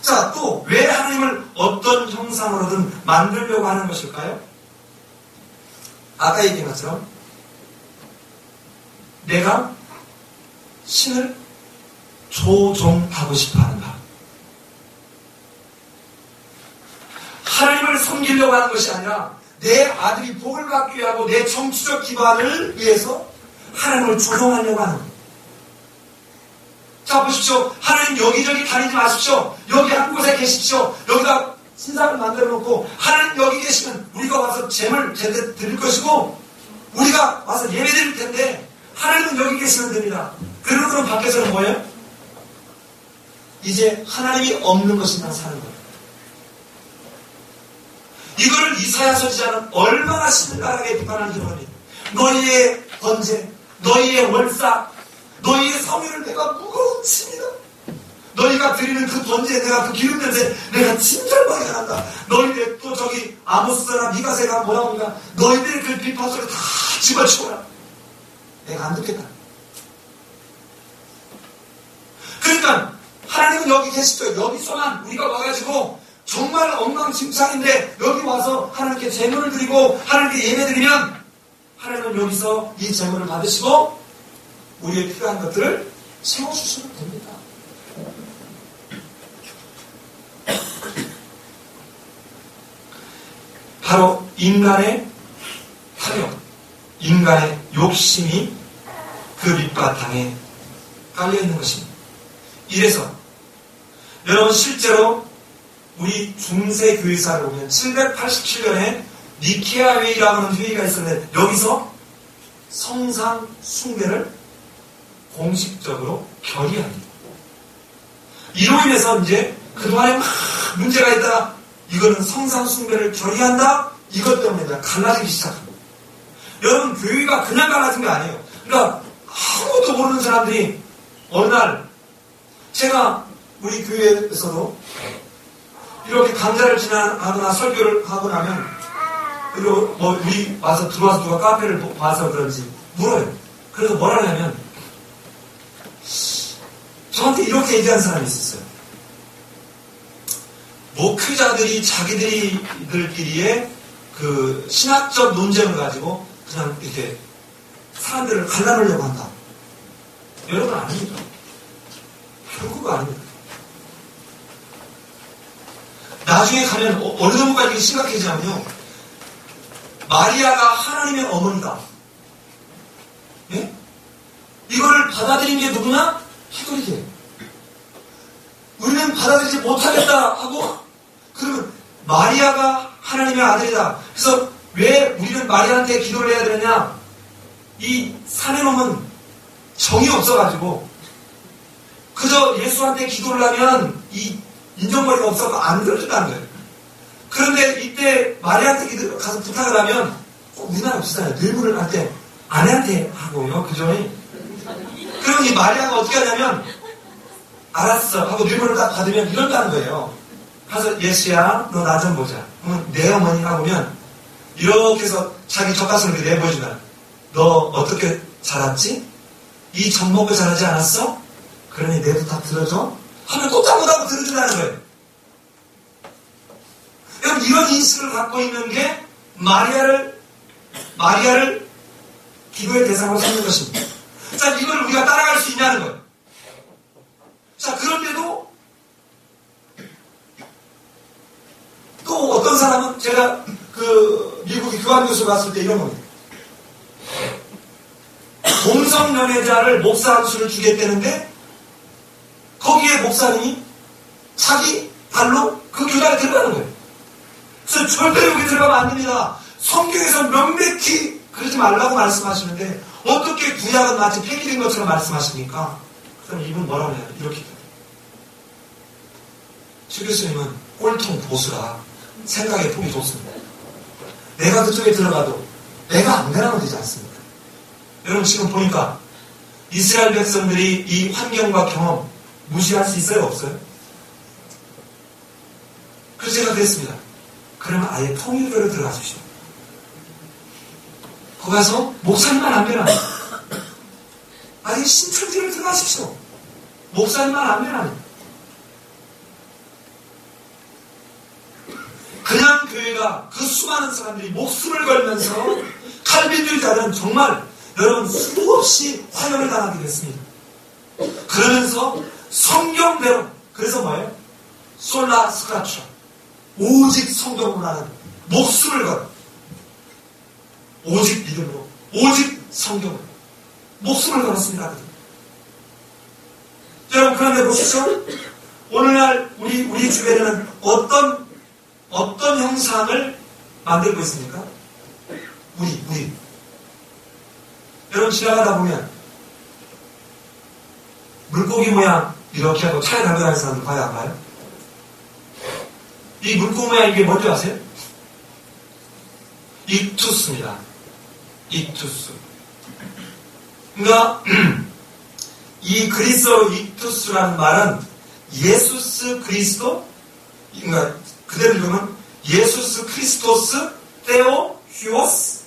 자, 또 왜 하나님을 어떤 형상으로든 만들려고 하는 것일까요? 아까 얘기한 것처럼 내가 신을 조종하고 싶어하는가? 하나님을 섬기려고 하는 것이 아니라 내 아들이 복을 받기 위하고 내 정치적 기반을 위해서 하나님을 조종하려고 하는 거예요. 자, 보십시오. 하나님 여기저기 다니지 마십시오. 여기 한 곳에 계십시오. 여기다 신상을 만들어 놓고 하나님 여기 계시면 우리가 와서 제물 드릴 것이고 우리가 와서 예배 드릴 텐데 하나님은 여기 계시면 됩니다. 그러면 밖에서는 뭐예요? 이제 하나님이 없는 것이나 사는 거예요. 이거를 이사야 선지자는 얼마나 신랄하게 비판하는지 모릅니다. 너희의 번제, 너희의 월사, 너희의 성유를 내가 무거운 칩니다. 너희가 드리는 그 번제에 내가 그 기름 냄새 내가 진절머리가 난다. 너희들 또 저기 아모스나 미가세가 뭐라고 하니까 너희들 그 비판 소리 다 집어치워라. 내가 안 듣겠다. 그러니까 하나님은 여기 계시죠. 여기서만 우리가 와가지고 정말 엉망진창인데 여기 와서 하나님께 이렇게 제물을 드리고 하나님께 예배 드리면 하나님은 여기서 이 제물을 받으시고 우리의 필요한 것들을 채워주시면 됩니다. 바로 인간의 탐욕, 인간의 욕심이 그 밑바탕에 깔려있는 것입니다. 이래서 여러분 실제로 우리 중세 교회사를 보면 787년에 니케아 회의라고 하는 회의가 있었는데 여기서 성상 숭배를 공식적으로 결의합니다. 이로 인해서 이제 그동안에 막 문제가 있다가 이거는 성상 숭배를 결의한다? 이것 때문에 그냥 갈라지기 시작합니다. 여러분 교회가 그냥 갈라진 게 아니에요. 그러니까 아무것도 모르는 사람들이 어느 날 제가 우리 교회에서도 이렇게 강좌를 진행하거나 설교를 하고 나면 그리고 뭐 우리 와서 들어와서 누가 카페를 봐서 그런지 물어요. 그래서 뭐라 하냐면 저한테 이렇게 얘기한 사람이 있었어요. 목회자들이 자기들끼리의 그 신학적 논쟁을 가지고 그냥 이렇게 사람들을 갈라놓으려고 한다. 여러분 아닙니다. 결국 아닙니다. 나중에 가면 어느 정도까지 심각해지냐면요. 마리아가 하나님의 어머니다. 예? 이거를 받아들인 게 누구나? 캐톨릭이에요. 우리는 받아들이지 못하겠다 하고 그러면 마리아가 하나님의 아들이다. 그래서 왜 우리는 마리아한테 기도를 해야 되느냐? 이 산에 놈은 정이 없어가지고 그저 예수한테 기도를 하면 이 인정머리가 없어서 안 들어준다는 거예요. 그런데 이때 마리아한테 가서 부탁을 하면 우리나라 비슷해요. 뇌물을 할 때 아내한테 하고요. 그죠? 그럼 이 마리아가 어떻게 하냐면 알았어 하고 뇌물을 딱 받으면 이런다는 거예요. 가서 예수야 너 나 좀 보자. 그러면 내 어머니가 보면 이렇게 해서 자기 젖가슴을 내보여준다. 너 어떻게 자랐지? 이 젖 먹고 자라지 않았어? 그러니 내 부탁 들어줘? 하면 꼼짝 못하고 들어준다는 거예요. 여러분 이런 인식을 갖고 있는 게 마리아를 기도의 대상으로 삼는 것입니다. 자, 이걸 우리가 따라갈 수 있냐는 거예요. 자, 그런데도 또 어떤 사람은 제가 그 미국의 교환교수 갔을 때 이런 겁니다. 동성연애자를 목사 한 수를 주겠다는데 거기에 목사님이 자기 발로 그 교단에 들어가는 거예요. 그래서 절대 여기 들어가면 안 됩니다. 성경에서 명백히 그러지 말라고 말씀하시는데 어떻게 구약은 마치 폐기된 것처럼 말씀하십니까? 그럼 이분 뭐라고 해요? 이렇게. 최 교수님은 꼴통 보수라 생각의 폭이 좁습니다. 내가 그쪽에 들어가도 내가 안 가면 되지 않습니까? 여러분 지금 보니까 이스라엘 백성들이 이 환경과 경험 무시할 수 있어요? 없어요? 그래서 제가 그랬습니다. 그러면 아예 통일교로 들어가십시오. 거기 가서 목사님만 안 변합니다. 아예 신천지로 들어가십시오. 목사님만 안 변합니다. 그냥 교회가 그 수많은 사람들이 목숨을 걸면서 칼빈주의자들은 정말 여러분 수도 없이 화형을 당하게 됐습니다. 그러면서 성경대로 그래서 뭐예요? 솔라 스크라처 오직 성경으로 하는 목숨을 걸 오직 믿음으로 오직 성경으로 목숨을 걸었습니다. 여러분 그런데 보십시오. 오늘날 우리 주변에는 어떤 형상을 만들고 있습니까? 우리 여러분 지나가다 보면 물고기 모양 이렇게 하고 차에 달고 다니는 사람들 봐요 안 봐요? 이 물고기 모양 이게 뭔지 아세요? 익투스입니다. 익투스. 그러니까 이 그리스어로 익투스라는 말은 예수스 그리스도 그러니까 그대로 읽으면 예수스 크리스토스 테오 휴오스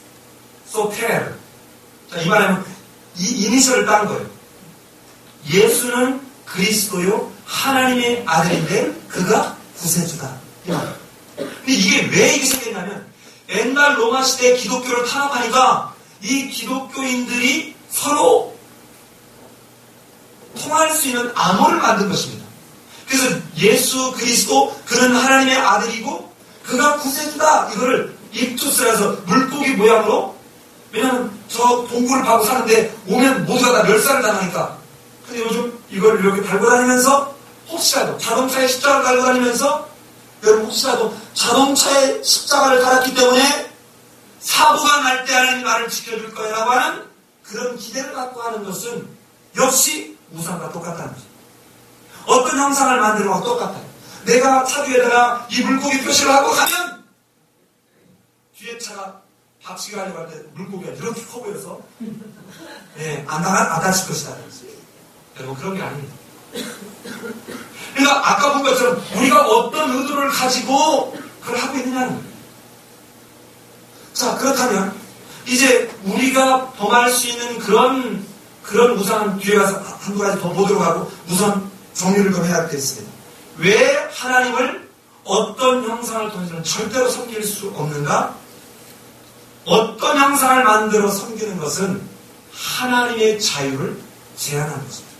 소텔. 자, 이 말하면 이 이니셜을 딴 거예요. 예수는 그리스도요 하나님의 아들인데 그가 구세주다. 이 말. 근데 이게 왜 이게 생겼냐면 옛날 로마 시대에 기독교를 탄압하니까 이 기독교인들이 서로 통할 수 있는 암호를 만든 것입니다. 그래서 예수 그리스도 그는 하나님의 아들이고 그가 구세주다 이거를 입투스라서 물고기 모양으로, 왜냐하면 저 동굴을 파고 사는데 오면 모두가 다 멸살을 당하니까. 근데 요즘 이걸 이렇게 달고 다니면서 혹시라도 자동차에 십자가를 달고 다니면서 여러분 혹시라도 자동차에 십자가를 달았기 때문에 사고가 날 때 하나님 나를 지켜줄 거라고 하는 그런 기대를 갖고 하는 것은 역시 우상과 똑같다는 거죠. 어떤 형상을 만드는 것과 똑같아요. 내가 차 뒤에다가 이 물고기 표시를 하고 가면 뒤에 차가 박치기가 하려고 할 때 물고기가 이렇게 커 보여서 안 다칠 것이다. 여러분 그런 게 아닙니다. 그러니까 아까 본 것처럼 우리가 어떤 의도를 가지고 그걸 하고 있느냐는 거예요. 자, 그렇다면 이제 우리가 범할 수 있는 그런 우상은 뒤에 가서 한두 가지 더 보도록 하고 우선 정리를 좀 해야 되겠습니다. 왜 하나님을 어떤 형상을 통해서는 절대로 섬길 수 없는가? 어떤 형상을 만들어 섬기는 것은 하나님의 자유를 제한하는 것입니다.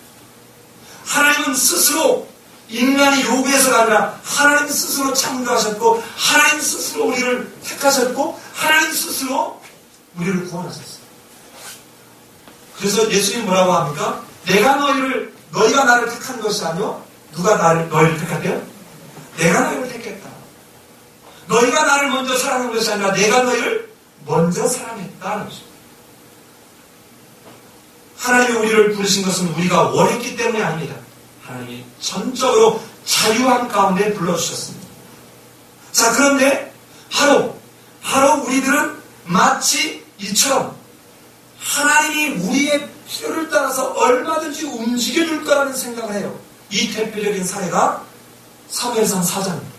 하나님은 스스로 인간이 요구해서가 아니라 하나님 스스로 창조하셨고 하나님 스스로 우리를 택하셨고 하나님 스스로 우리를 구원하셨어요. 그래서 예수님 뭐라고 합니까? 너희가 나를 택한 것이 아니요 누가 너희를 택할게요? 내가 너희를 택했다. 너희가 나를 먼저 사랑한 것이 아니라 내가 너희를 먼저 사랑했다는 것입니다. 하나님이 우리를 부르신 것은 우리가 원했기 때문이 아닙니다. 하나님이 전적으로 자유한 가운데 불러주셨습니다. 자, 그런데 바로 우리들은 마치 이처럼 하나님이 우리의 필요를 따라서 얼마든지 움직여줄 거라는 생각을 해요. 이 대표적인 사례가 사무엘상 4장입니다.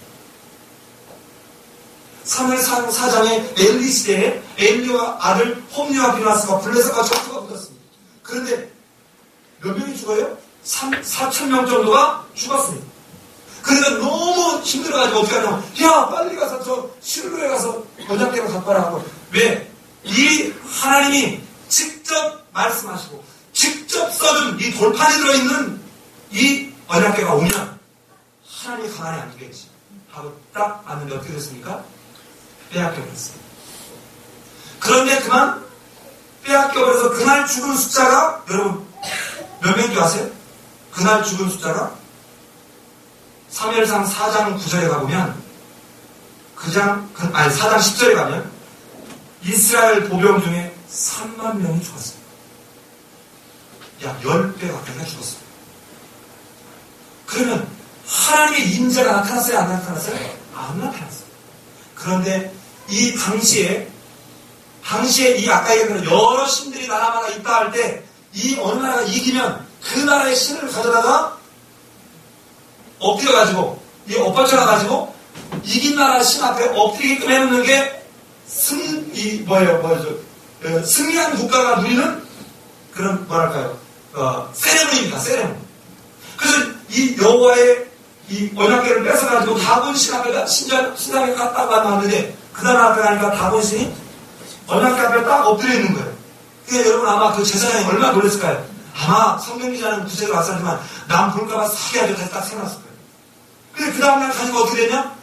사무엘상 4장에 엘리 시대에 엘리와 아들 홈리와 비나스가 블레셋과 전투가 붙었습니다. 그런데 몇 명이 죽어요? 4,000명 정도가 죽었습니다. 그러니까 너무 힘들어가지고 어떻게 하냐면 야 빨리 가서 저 실루에 가서 언약궤를 갖고 와라 하고. 왜? 이 하나님이 직접 말씀하시고 직접 써준 이 돌판에 들어있는 이 언약궤가 오면 하나님이 가만히 안 두겠지 하고 딱 왔는데 어떻게 됐습니까? 빼앗겨버렸어요. 그런데 그만 빼앗겨버려서 그날 죽은 숫자가 여러분 몇 명인지 아세요? 그날 죽은 숫자가 사무엘상 4장 9절에 가보면 4장 10절에 가면 이스라엘 보병 중에 3만 명이 죽었어요. 약 10배 가까이가 죽었어요. 그러면 하나님의 임재가 나타났어요? 안 나타났어요? 안 나타났어요. 그런데 이 당시에 이 아까 얘기한 여러 신들이 나라마다 있다 할 때 이 어느 나라가 이기면 그 나라의 신을 가져다가 엎드려가지고 엎어쳐가지고 이긴 나라 신 앞에 엎드리게끔 해놓는 게 승리한 국가가 누리는 그런 뭐랄까요 세레모니입니다. 세레모니. 그래서 이 여호와의 이 언약궤를 뺏어가지고 다곤 신 앞에다 신장에 갔다가 나왔는데 그 나라 앞에 가니까 다곤 신이 언약궤 앞에 딱 엎드려 있는 거예요. 그러니까 여러분 아마 그 제사장이 얼마나 놀랐을까요? 아마 성경 기자는 구체적으로 왔었지만 남 볼까봐 사게 아주 딱 세워놨을 거예요. 근데 그 다음날 가지고 어떻게 되냐?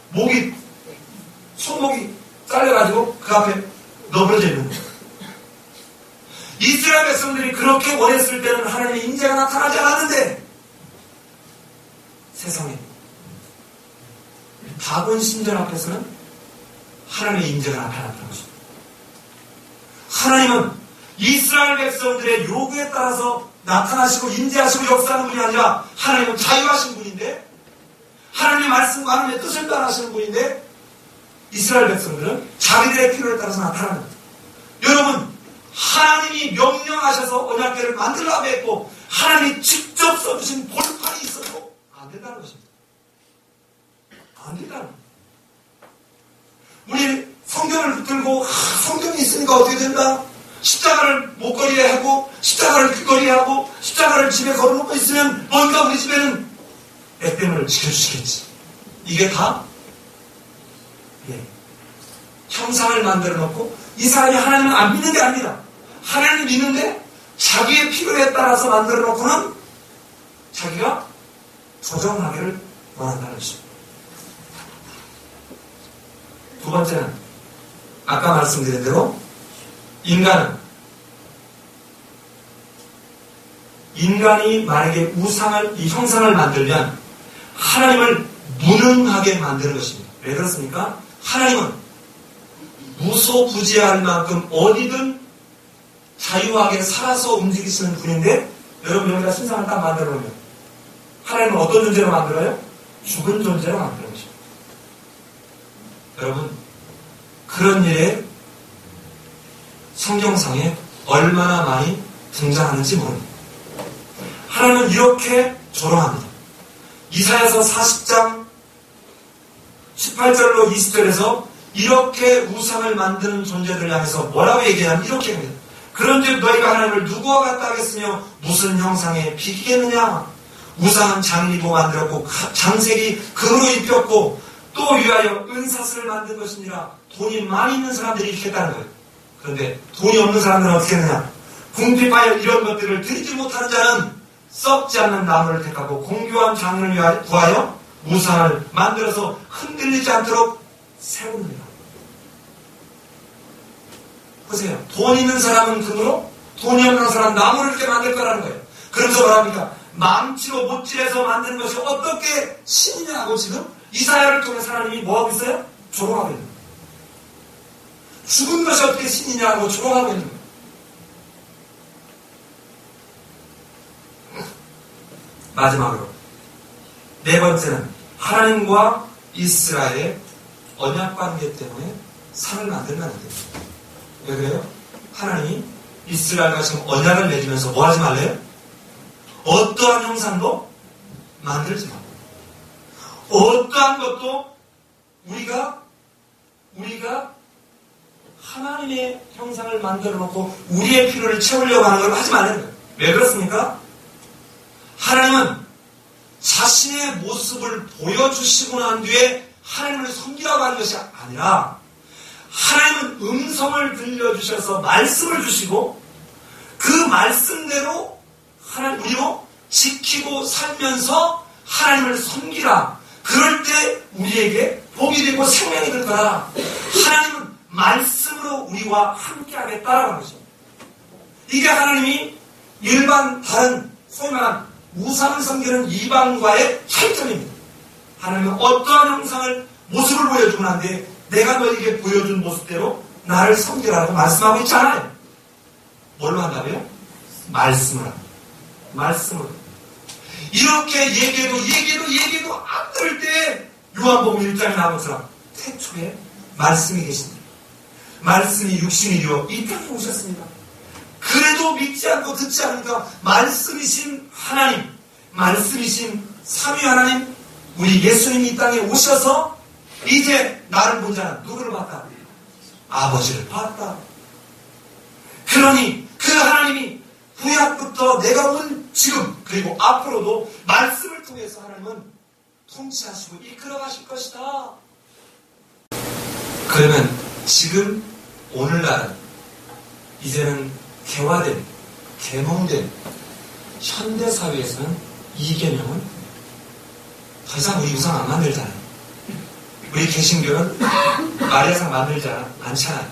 손목이 잘려가지고 그 앞에 너부러져 있는 거예요. 이스라엘 백성들이 그렇게 원했을 때는 하나님의 임재가 나타나지 않았는데 세상에 다곤 신전 앞에서는 하나님의 임재가 나타났다는 것입니다. 하나님은 이스라엘 백성들의 요구에 따라서 나타나시고 임재하시고 역사하는 분이 아니라 하나님은 자유하신 분인데 하나님의 말씀과 하나님의 뜻을 따라하시는 분인데 이스라엘 백성들은 자기들의 필요에 따라서 나타나는 거예요. 여러분 하나님이 명령하셔서 언약궤를 만들라고 했고 하나님이 직접 써주신 볼판이 있어도 안 된다는 것입니다. 안 된다는 거예요. 우리 성경을 들고 성경이 있으니까 어떻게 된다? 십자가를 목걸이에 하고 십자가를 귀걸이에 하고 십자가를 집에 걸어놓고 있으면 뭔가 우리 집에는 액땜을 지켜주시겠지. 이게 다 형상을 만들어 놓고 이 사람이 하나님을 안 믿는 게 아닙니다. 하나님을 믿는데 자기의 필요에 따라서 만들어 놓고는 자기가 조정하기를 원한다는 것입니다. 두 번째는 아까 말씀드린 대로 인간이 만약에 이 형상을 만들면 하나님을 무능하게 만드는 것입니다. 왜 그렇습니까? 하나님은 무소부지할 만큼 어디든 자유하게 살아서 움직이시는 분인데 여러분 여기다 신상을 딱 만들어 놓으면 하나님은 어떤 존재로 만들어요? 죽은 존재로 만드는 것입니다. 여러분 그런 일에 성경상에 얼마나 많이 등장하는지 모릅니다. 하나님은 이렇게 조롱합니다. 이사야서 40장 18절로 20절에서 이렇게 우상을 만드는 존재들을 향해서 뭐라고 얘기하냐면 이렇게 합니다. 그런즉 너희가 하나님을 누구와 같다 하겠으며 무슨 형상에 비기겠느냐? 우상은 장리고 만들었고 장색이 금으로 입혔고 또 위하여 은사슬을 만든 것이니라. 돈이 많이 있는 사람들이 이렇게 했다는 거예요. 그런데 돈이 없는 사람들은 어떻게 했느냐? 궁핍하여 이런 것들을 드리지 못하는 자는 썩지 않는 나무를 택하고 공교한 장을 구하여 우상을 만들어서 흔들리지 않도록 세웁니다. 보세요. 돈 있는 사람은 금으로, 돈이 없는 사람은 나무를 이렇게 만들 거라는 거예요. 그러면서 뭐랍니까? 망치로 못질해서 만드는 것이 어떻게 신이냐고 지금 이사야를 통해서 하나님이 뭐하고 있어요? 조롱하고 있는 거예요. 죽은 것이 어떻게 신이냐고 조롱하고 있는 거예요. 마지막으로 네 번째는 하나님과 이스라엘의 언약관계 때문에 산을 만들면 안 됩니다. 왜 그래요? 하나님이 이스라엘과 지금 언약을 맺으면서 뭐 하지 말래요? 어떠한 형상도 만들지 말고 어떠한 것도 우리가 하나님의 형상을 만들어 놓고 우리의 필요를 채우려고 하는 걸 하지 말라는 거예요. 왜 그렇습니까? 하나님은 자신의 모습을 보여주시고 난 뒤에 하나님을 섬기라고 하는 것이 아니라 하나님은 음성을 들려주셔서 말씀을 주시고 그 말씀대로 우리로 지키고 살면서 하나님을 섬기라. 그럴 때 우리에게 복이 되고 생명이 될 거라. 하나님은 말씀으로 우리와 함께 하겠다라는 것입니다. 이게 하나님이 일반 다른 소위 말하는 우상을 섬기는 이방과의 차이점입니다. 하나님은 어떠한 형상을 모습을 보여주고 난 뒤에 내가 너에게 보여준 모습대로 나를 섬기라고 말씀하고 있잖아요. 뭘로 한다고요? 말씀으로 합니다. 말씀으로. 이렇게 얘기해도 안 들을 때 요한복음 1장에 나온 것처럼 태초에 말씀이 계십니다. 말씀이 육신이 되어 이 땅에 오셨습니다. 그래도 믿지 않고 듣지 않으니까 말씀이신 하나님, 말씀이신 삼위 하나님, 우리 예수님이 이 땅에 오셔서 이제 나를 본 자는 누구를 봤다? 아버지를 봤다. 그러니 그 하나님이 구약부터 내가 온 지금 그리고 앞으로도 말씀을 통해서 하나님은 통치하시고 이끌어가실 것이다. 그러면 지금 오늘날은 이제는 개화된, 계몽된 현대사회에서는 이계명은 더 이상 우리 우상 안 만들잖아요. 우리 개신교는 마리아상 만들지 않잖아요.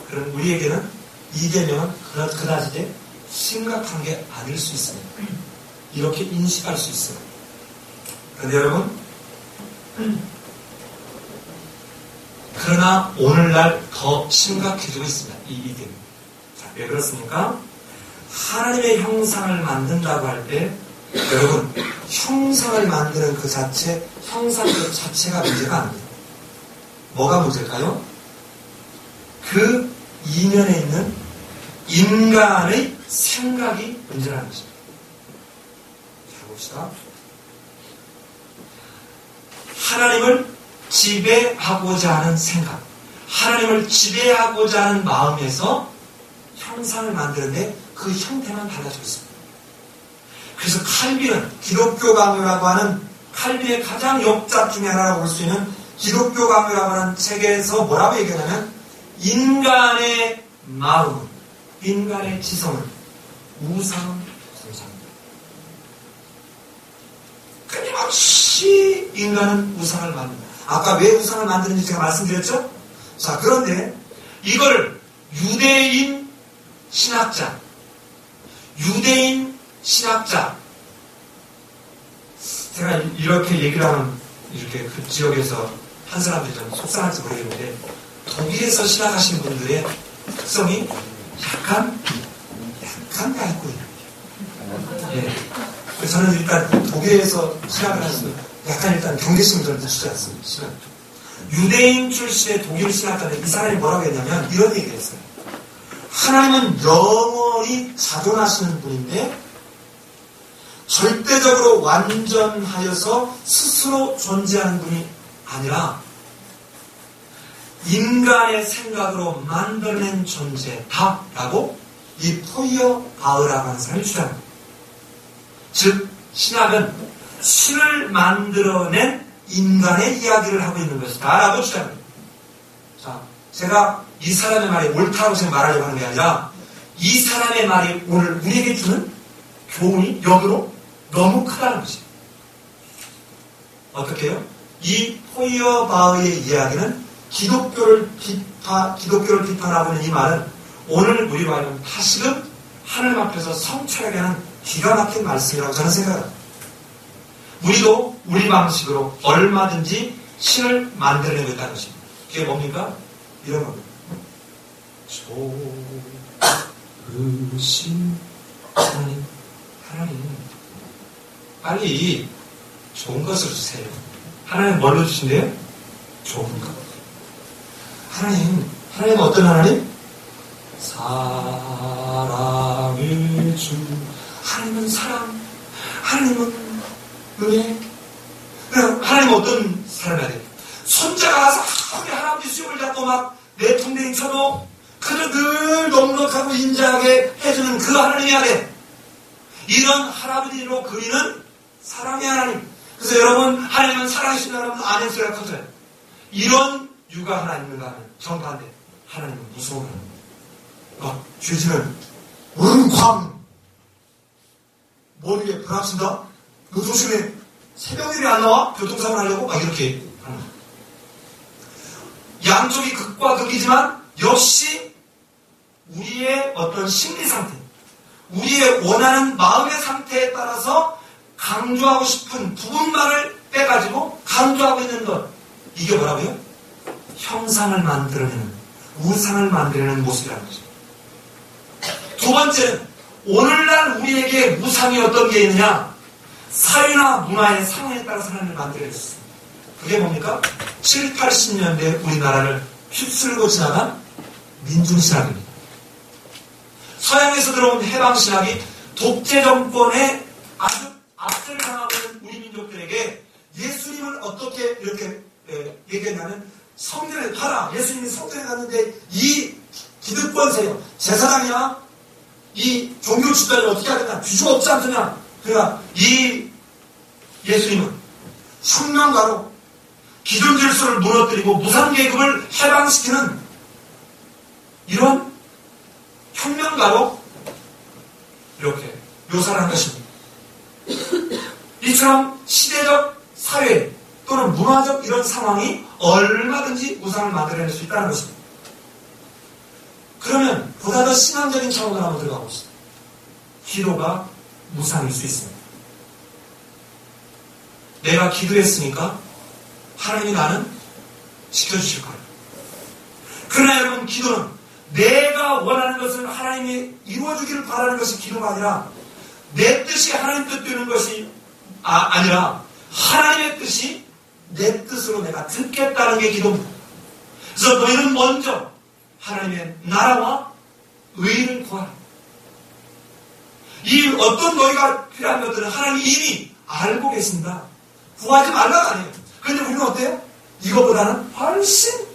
그럼 우리에게는 이계명은 그다지 심각한 게 아닐 수 있습니다. 이렇게 인식할 수 있어요. 그런데 여러분, 그러나 오늘날 더 심각해지고 있습니다. 이 이계명. 자, 왜 그렇습니까? 하나님의 형상을 만든다고 할 때 여러분, 형상을 만드는 그 자체, 형상 그 자체가 문제가 아닙니다. 뭐가 문제일까요? 그 이면에 있는 인간의 생각이 문제라는 것입니다. 자, 봅시다. 하나님을 지배하고자 하는 생각, 하나님을 지배하고자 하는 마음에서 형상을 만드는데 그 형태만 달라지고 있습니다. 그래서 칼빈은 기독교 강요라고 하는 칼빈의 가장 역작 중에 하나라고 볼 수 있는 기독교 강요라고 하는 책에서 뭐라고 얘기하냐면 인간의 마음은, 인간의 지성은 우상 공상입니다. 끊임없이 인간은 우상을 만든다. 아까 왜 우상을 만드는지 제가 말씀드렸죠? 자, 그런데 이거를 유대인 신학자, 제가 이렇게 얘기를 하면 이렇게 그 지역에서 한 사람들이 좀 속상할지 모르겠는데, 독일에서 신학하신 분들의 특성이 약간 얇고요. 예. 그래서 저는 일단 독일에서 신학을 하시면 약간 일단 경계심을 좀 늦추지 않습니다. 유대인 출신의 독일 신학자는 이 사람이 뭐라고 했냐면 이런 얘기를 했어요. 하나님은 영원히 자존하시는 분인데 절대적으로 완전하여서 스스로 존재하는 분이 아니라 인간의 생각으로 만들어낸 존재다라고 이 포이어바흐라고 하는 사람이 주장합니다. 즉 신학은 신을 만들어낸 인간의 이야기를 하고 있는 것이다 라고 주장합니다. 자, 제가 이 사람의 말이 옳다고 제가 말하려고 하는 게 아니라 이 사람의 말이 오늘 우리에게 주는 교훈이 역으로 너무 크다는 것이에요. 어떻게 해요? 이 포이어바흐의 이야기는 기독교를 비판하고 있는 이 말은 오늘 우리로 하여금 다시금 하나님 앞에서 성찰하게 하는 기가 막힌 말씀이라고 저는 생각합니다. 우리도 우리 방식으로 얼마든지 신을 만들어내고 있다는 것입니다. 그게 뭡니까? 이런 겁니다. 좋으신 하나님 빨리 좋은 것을 주세요. 하나님 뭘로 주신대요? 좋은 것. 하나님 어떤 하나님? 사랑을 주. 하나님은 사랑, 하나님은 은혜. 하나님은 어떤 사람이야 돼? 손자가 와서 아무리 할아버지 수염을 잡고 막 내통댕이 쳐도 그저 늘 넉넉하고 인자하게 해주는 그 하나님이야 돼. 이런 할아버지로 그리는 사랑의 하나님. 그래서 여러분, 하나님은 사랑이신 여러분 아멘 소리가 커져요. 이런 유가 하나 있는가 하면 정반대. 하나님은 무서운 하나님. 죄지는 은광 머리에 불합친다? 너 조심해. 새벽일이 안 나와? 교통사고 하려고? 막 이렇게 하는 거예요. 양쪽이 극과 극이지만 역시 우리의 어떤 심리 상태, 우리의 원하는 마음의 상태에 따라서 강조하고 싶은 부분만을 빼가지고 강조하고 있는 것. 이게 뭐라고요? 형상을 만들어내는, 우상을 만들어내는 모습이라는 거죠. 두 번째는 오늘날 우리에게 우상이 어떤 게 있느냐? 사회나 문화의 상황에 따라서 하나님을 만들어냈습니다. 그게 뭡니까? 7, 80년대 우리나라를 휩쓸고 지나간 민중신학입니다. 서양에서 들어온 해방신학이 독재 정권에 아주 앞을 향하고 있는 우리 민족들에게 예수님을 어떻게 이렇게 얘기했냐면 성전에 봐라. 예수님이 성전에 갔는데 이 기득권 세력, 제사장이야 이 종교 집단을 어떻게 하겠냐? 귀주가 없지 않느냐? 그러니까 이 예수님은 혁명가로 기존 질서를 무너뜨리고 무상계급을 해방시키는 이런 혁명가로 이렇게 묘사를 한 것입니다. 이처럼 시대적 사회 또는 문화적 이런 상황이 얼마든지 우상을 만들어낼 수 있다는 것입니다. 그러면 보다 더 신앙적인 차원으로 한번 들어가 봅시다. 기도가 무상일 수 있습니다. 내가 기도했으니까 하나님이 나는 지켜주실 거예요. 그러나 여러분, 기도는 내가 원하는 것을 하나님이 이루어주기를 바라는 것이 기도가 아니라 내 뜻이 하나님 뜻 되는 것이 아니라 하나님의 뜻이 내 뜻으로 내가 듣겠다는 게 기도입니다. 그래서 너희는 먼저 하나님의 나라와 의를 구하라. 이 어떤 너희가 필요한 것들은 하나님이 이미 알고 계신다. 구하지 말라가 아니에요. 그런데 우리는 어때요? 이거보다는 훨씬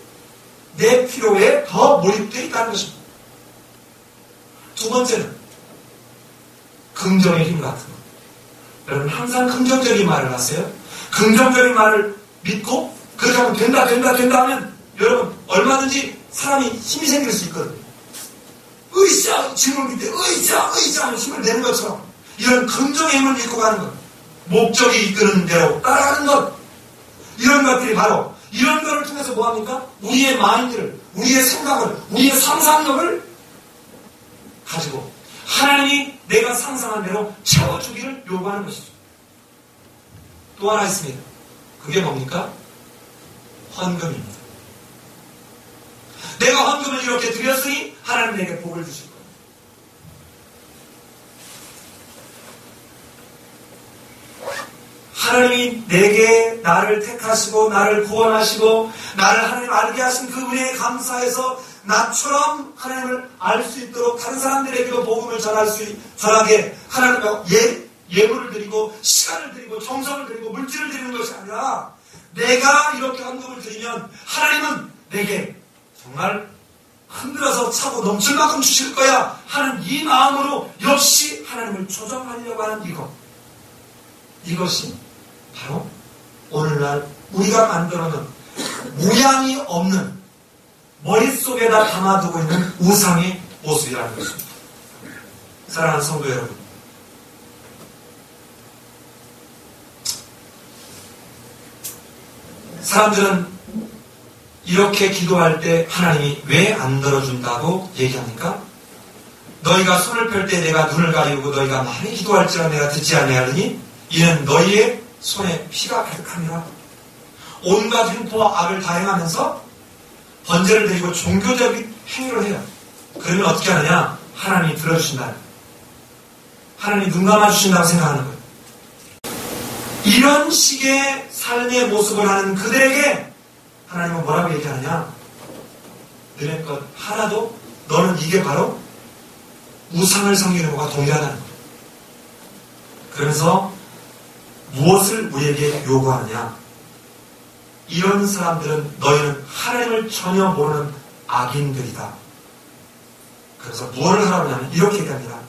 내 필요에 더 몰입되어 있다는 것입니다. 두 번째는 긍정의 힘 같은 것. 여러분 항상 긍정적인 말을 하세요. 긍정적인 말을 믿고 그렇게 하면 된다 하면 여러분 얼마든지 사람이 힘이 생길 수 있거든요. 으쌰 질문 밑에 으쌰 하면 힘을 내는 것처럼 이런 긍정의 힘을 잃고 가는 것, 목적이 이끄는 대로 따라가는 것, 이런 것들이 바로 이런 것을 통해서 뭐합니까? 우리의 마인드를, 우리의 생각을, 우리의 상상력을 가지고 하나님이 내가 상상한 대로 채워주기를 요구하는 것이죠. 또 하나 있습니다. 그게 뭡니까? 헌금입니다. 내가 헌금을 이렇게 드렸으니 하나님 내게 복을 주실 거예요. 하나님이 내게 나를 택하시고 나를 구원하시고 나를 하나님 알게 하신 그 은혜에 감사해서 나처럼 하나님을 알 수 있도록 다른 사람들에게도 복음을 전하게 하나님과 예물을 드리고 시간을 드리고 정성을 드리고 물질을 드리는 것이 아니라 내가 이렇게 헌금을 드리면 하나님은 내게 정말 흔들어서 차고 넘칠 만큼 주실 거야 하는 이 마음으로 역시 하나님을 조정하려고 하는 이것이 바로 오늘날 우리가 만들어놓은 모양이 없는 머릿속에다 담아두고 있는 우상의 모습이라는 것입니다. 사랑하는 성도 여러분, 사람들은 이렇게 기도할 때 하나님이 왜 안 들어준다고 얘기합니까? 너희가 손을 펼 때 내가 눈을 가리우고 너희가 많이 기도할지라 내가 듣지 아니하리니 이는 너희의 손에 피가 가득함이라. 온갖 횡포와 악을 다 행하면서 번제를 드리고 종교적인 행위를 해요. 그러면 어떻게 하느냐? 하나님이 들어주신다. 하나님이 눈 감아주신다고 생각하는 거예요. 이런 식의 삶의 모습을 하는 그들에게 하나님은 뭐라고 얘기하느냐? 너네 것 하나도 너는 이게 바로 우상을 섬기는 것과 동일하다는 거예요. 그래서 무엇을 우리에게 요구하느냐? 이런 사람들은 너희는 하나님을 전혀 모르는 악인들이다. 그래서 무엇을 하라고 하냐면 이렇게 얘기합니다.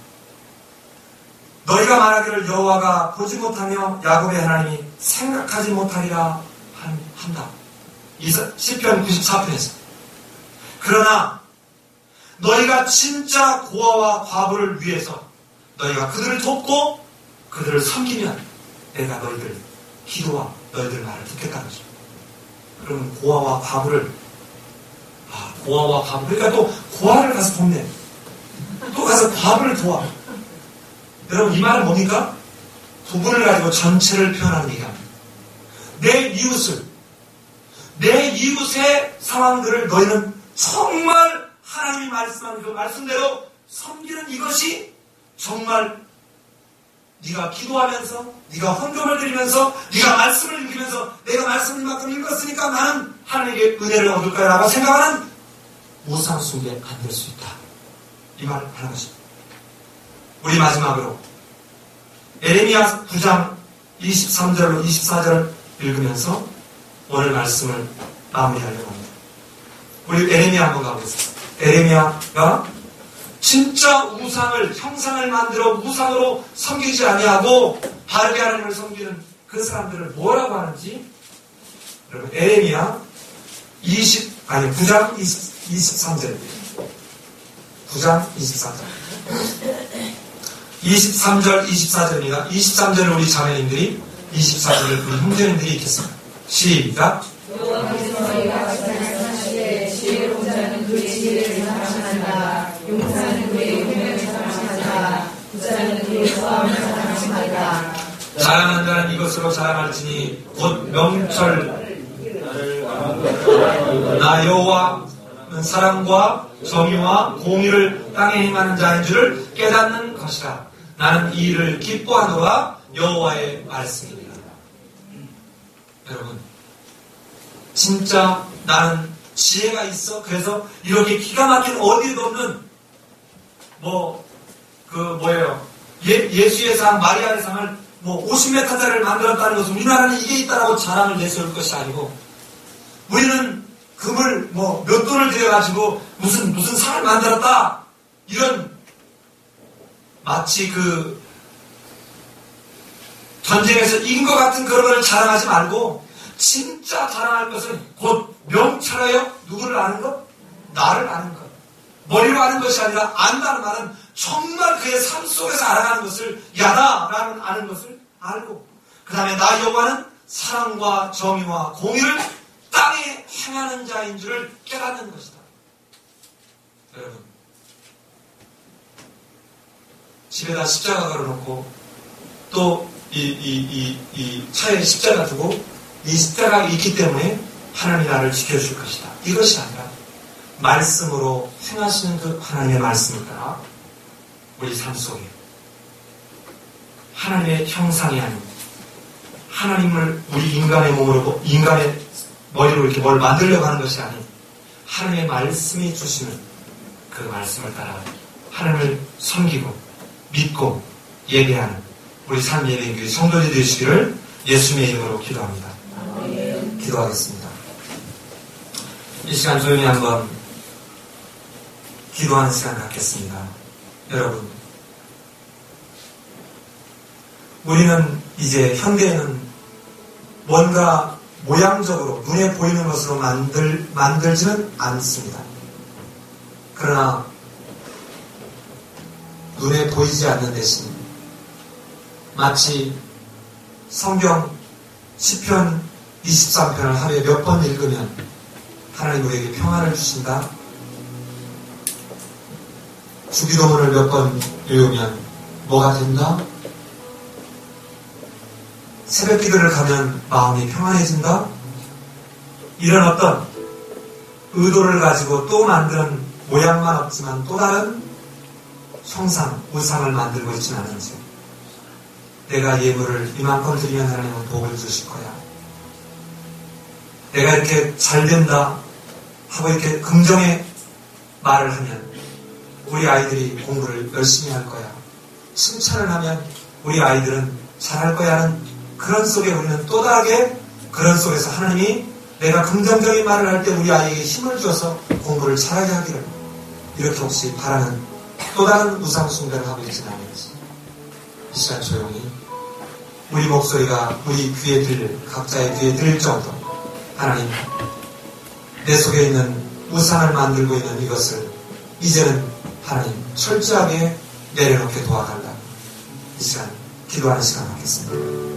너희가 말하기를 여호와가 보지 못하며 야곱의 하나님이 생각하지 못하리라 한다. 시편 94편에서. 그러나 너희가 진짜 고아와 과부를 위해서 너희가 그들을 돕고 그들을 섬기면 내가 너희들 기도와 너희들 말을 듣겠다는 거죠. 그러면 고아와 과부를 그러니까 또 고아를 가서 돕네. 또 가서 과부를 도와. 여러분 이 말은 뭡니까? 부분을 가지고 전체를 표현하는 얘기합니다. 내 이웃의 상황들을 너희는 정말 하나님이 말씀하는 그 말씀대로 섬기는 이것이 정말 네가 기도하면서 네가 헌금을 드리면서 네가 말씀을 읽으면서 내가 말씀을 만큼 읽었으니까 나는 하나님에게 은혜를 얻을 거야 라고 생각하는 우상 숭배 안 될 수 있다. 이 말을 하는 것입니다. 우리 마지막으로 에레미야 9장 23절로 24절을 읽으면서 오늘 말씀을 마무리하려고 합니다. 우리 에레미야 한번 가보겠습니다. 에레미야가 진짜 우상을 형상을 만들어 우상으로 섬기지 아니하고 바르게 하나님을 섬기는 그 사람들을 뭐라고 하는지 여러분 에레미야 9장 23절 9장 23절 23절 24절입니다. 23절을 우리 자매님들이 24절을 우리 형제님들이 읽겠습니다. 시작. 자랑하는 자는 이것으로 자랑할지니 곧 명철 나 여호와는 사랑과 정의와 공의를 땅에 행하는 자인 줄을 깨닫는 것이라. 나는 이 일을 기뻐하노라. 여호와의 말씀입니다. 여러분 진짜 나는 지혜가 있어. 그래서 이렇게 기가 막힌 어디에도 없는 예수의 상, 마리아의 상을 50m짜리를 만들었다는 것은 우리나라는 이게 있다라고 자랑을 내세울 것이 아니고 우리는 금을 몇 돈을 들여가지고 무슨 상을 만들었다 이런 마치 전쟁에서 이긴 것 같은 그런 걸 자랑하지 말고 진짜 자랑할 것은 곧 명철하여 누구를 아는 것? 나를 아는 것. 머리로 아는 것이 아니라 안다는 말은 정말 그의 삶 속에서 알아가는 것을 야다라는 아는 것을 알고 그 다음에 나 여호와는 사랑과 정의와 공의를 땅에 행하는 자인 줄을 깨닫는 것이다. 여러분, 집에다 십자가 걸어놓고 또 이 차에 십자가 두고 이 십자가가 있기 때문에 하나님이 나를 지켜줄 것이다. 이것이 아니라 말씀으로 행하시는 그 하나님의 말씀을 따라 우리 삶 속에 하나님의 형상이 아닌 하나님을 우리 인간의 몸으로 인간의 머리로 이렇게 뭘 만들려고 하는 것이 아닌 하나님의 말씀이 주시는 그 말씀을 따라 하나님을 섬기고 믿고 예배하는 우리 삶 예배인교회 성도들이 되시기를 예수님의 이름으로 기도합니다. 기도하겠습니다. 이 시간 조용히 한번 기도하는 시간 갖겠습니다. 여러분, 우리는 이제 현대에는 뭔가 모양적으로 눈에 보이는 것으로 만들지는 않습니다. 그러나 눈에 보이지 않는 대신 마치 성경 시편 23편을 하루에 몇 번 읽으면 하나님 우리에게 평안을 주신다. 주기도문을 몇 번 읽으면 뭐가 된다. 새벽 기도를 가면 마음이 평안해진다. 이런 어떤 의도를 가지고 또 만드는 모양만 없지만 또 다른 형상, 우상을 만들고 있지는 않은지 내가 예물을 이만큼 드리면 하나님은 복을 주실 거야. 내가 이렇게 잘 된다 하고 이렇게 긍정의 말을 하면 우리 아이들이 공부를 열심히 할 거야. 칭찬을 하면 우리 아이들은 잘할 거야 하는 그런 속에 우리는 또 다르게 그런 속에서 하나님이 내가 긍정적인 말을 할 때 우리 아이에게 힘을 줘서 공부를 잘하게 하기를 이렇게 혹시 바라는 또 다른 우상 숭배를 하고 있지는 않은지 이 시간 조용히 우리 목소리가 우리 귀에 들릴 각자의 귀에 들릴 정도 하나님 내 속에 있는 우상을 만들고 있는 이것을 이제는 하나님 철저하게 내려놓게 도와달라. 이 시간 기도하는 시간 갖겠습니다.